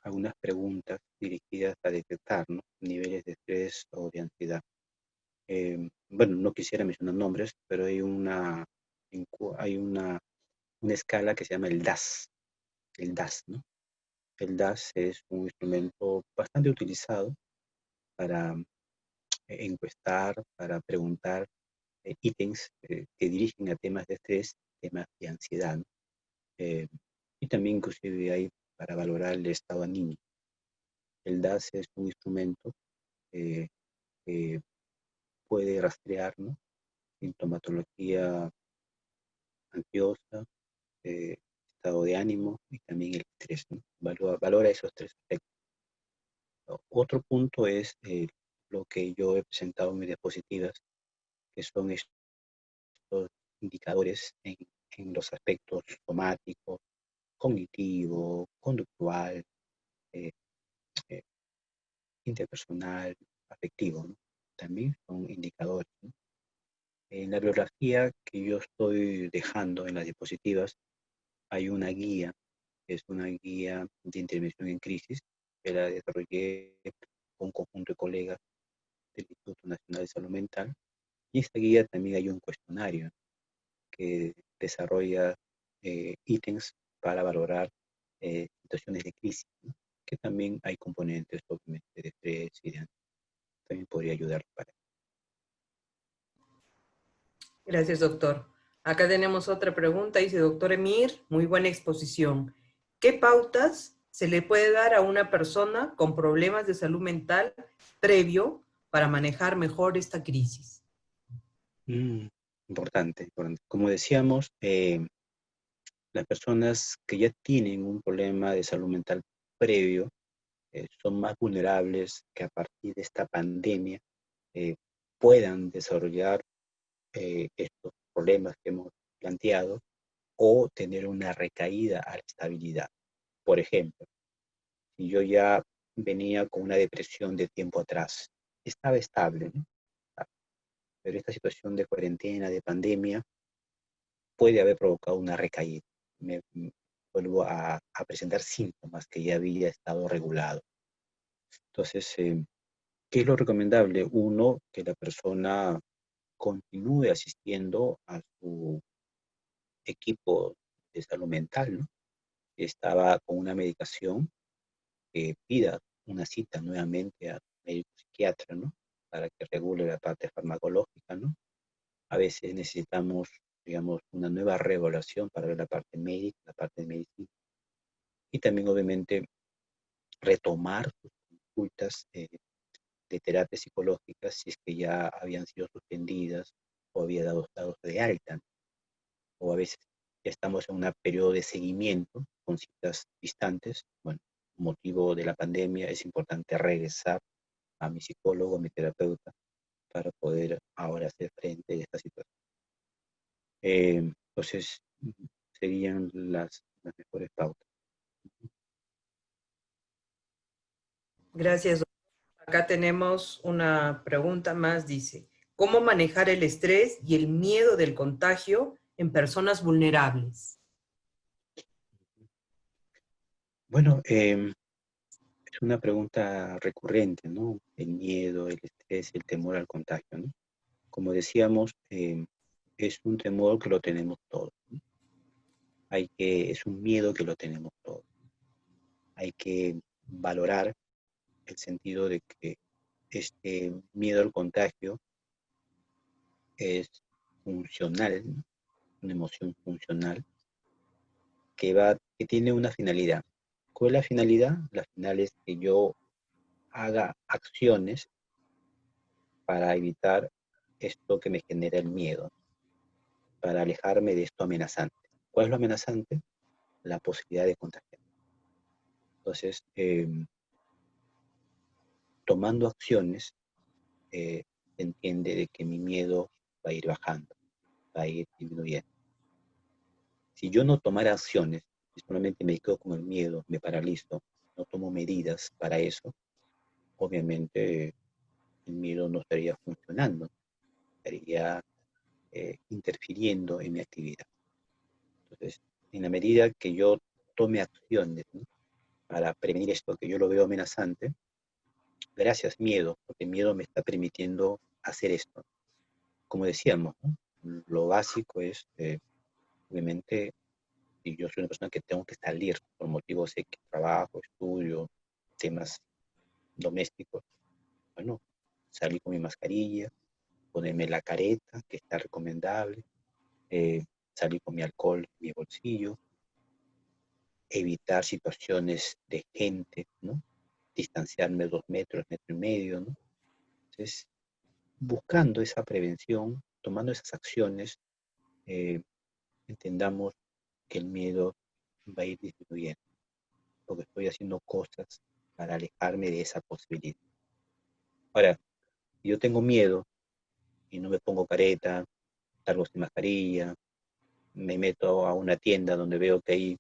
Algunas preguntas dirigidas a detectar, ¿no? Niveles de estrés o de ansiedad. Bueno, no quisiera mencionar nombres, pero hay una escala que se llama el DAS, ¿no? El DAS es un instrumento bastante utilizado para encuestar, para preguntar ítems que dirigen a temas de estrés, temas de ansiedad, ¿no? Eh, y también inclusive hay para valorar el estado anímico. El DAS es un instrumento eh, que puede rastrear, ¿no?, sintomatología ansiosa, eh, estado de ánimo y también el estrés, ¿no? Valora esos tres aspectos. Otro punto es lo que yo he presentado en mis diapositivas, que son estos indicadores en los aspectos somáticos, cognitivo, conductual, eh, eh, interpersonal, afectivo, ¿no? También son indicadores, ¿no? En la bibliografía que yo estoy dejando en las diapositivas hay una guía, que es una guía de intervención en crisis, que la desarrollé con un conjunto de colegas del Instituto Nacional de Salud Mental. Y en esta guía también hay un cuestionario que desarrolla ítems para valorar situaciones de crisis, ¿no?, que también hay componentes obviamente de estrés y de ansiedad. También podría ayudar para. Gracias, doctor. Acá tenemos otra pregunta. Dice, doctor Emir, muy buena exposición. ¿Qué pautas se le puede dar a una persona con problemas de salud mental previo para manejar mejor esta crisis? Importante, importante. Como decíamos, las personas que ya tienen un problema de salud mental previo son más vulnerables que a partir de esta pandemia eh, puedan desarrollar estos problemas que hemos planteado o tener una recaída a la estabilidad. Por ejemplo, si yo ya venía con una depresión de tiempo atrás, estaba estable, ¿no?, pero esta situación de cuarentena, de pandemia, puede haber provocado una recaída. Vuelvo a presentar síntomas que ya había estado regulado. Entonces, ¿qué es lo recomendable? Uno, que la persona continúe asistiendo a su equipo de salud mental, ¿no? Estaba con una medicación, que pida una cita nuevamente a médico psiquiatra, ¿no?, para que regule la parte farmacológica, ¿no? A veces necesitamos, digamos, una nueva reevaluación para ver la parte médica, la parte de medicina. Y también, obviamente, retomar sus consultas de terapias psicológicas si es que ya habían sido suspendidas o había dado estados de alta, ¿no? O a veces ya estamos en un periodo de seguimiento con citas distantes. Bueno, motivo de la pandemia es importante regresar a mi psicólogo, a mi terapeuta, para poder ahora hacer frente a esta situación. Entonces, serían las mejores pautas. Gracias, doctor. Acá tenemos una pregunta más. Dice, ¿cómo manejar el estrés y el miedo del contagio en personas vulnerables? Bueno, es una pregunta recurrente, ¿no? El miedo, el estrés, el temor al contagio, ¿no? Como decíamos, es un temor que lo tenemos todos, ¿no? Es un miedo que lo tenemos todos. Hay que valorar el sentido de que este miedo al contagio es funcional, ¿no?, una emoción funcional que tiene una finalidad. ¿Cuál es la finalidad? La final es que yo haga acciones para evitar esto que me genera el miedo, para alejarme de esto amenazante. ¿Cuál es lo amenazante? La posibilidad de contagiar. Entonces, tomando acciones, se entiende de que mi miedo va a ir bajando, va a ir disminuyendo. Si yo no tomara acciones, si solamente me quedo con el miedo, me paralizo, no tomo medidas para eso, obviamente el miedo no estaría funcionando, estaría interfiriendo en mi actividad. Entonces, en la medida que yo tome acciones, ¿no?, para prevenir esto que yo lo veo amenazante, gracias miedo, porque el miedo me está permitiendo hacer esto. Como decíamos, ¿no? Lo básico es, obviamente, y yo soy una persona que tengo que salir por motivos de trabajo, estudio, temas domésticos. Bueno, salir con mi mascarilla, ponerme la careta, que está recomendable, salir con mi alcohol en mi bolsillo, evitar situaciones de gente, ¿no? Distanciarme 2 metros, metro y medio, ¿no? Entonces, buscando esa prevención, tomando esas acciones, eh, entendamos que el miedo va a ir disminuyendo, porque estoy haciendo cosas para alejarme de esa posibilidad. Ahora, si yo tengo miedo y no me pongo careta, salgo sin mascarilla, me meto a una tienda donde veo que hay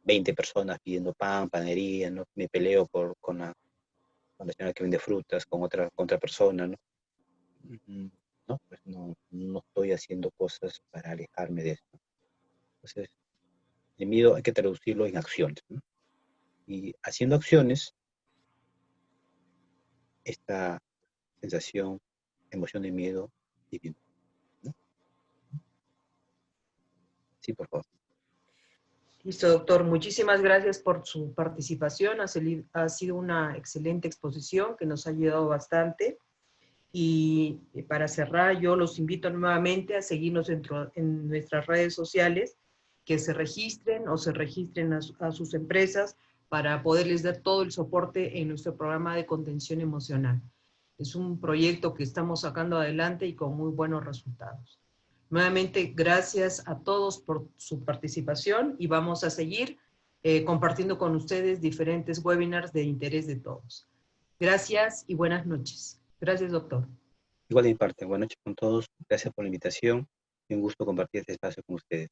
20 personas pidiendo pan, panería, ¿no? Me peleo con la señora que vende frutas, con otra persona, ¿no? No, pues no estoy haciendo cosas para alejarme de esto. Entonces, el miedo hay que traducirlo en acciones, ¿no? Y haciendo acciones, esta sensación, emoción de miedo disminuye, ¿no? Sí, por favor. Listo, doctor. Muchísimas gracias por su participación. Ha sido una excelente exposición que nos ha ayudado bastante. Y para cerrar, yo los invito nuevamente a seguirnos en nuestras redes sociales, que se registren o se registren a sus empresas para poderles dar todo el soporte en nuestro programa de contención emocional. Es un proyecto que estamos sacando adelante y con muy buenos resultados. Nuevamente, gracias a todos por su participación y vamos a seguir compartiendo con ustedes diferentes webinars de interés de todos. Gracias y buenas noches. Gracias, doctor. Igual de mi parte, buenas noches con todos. Gracias por la invitación y un gusto compartir este espacio con ustedes.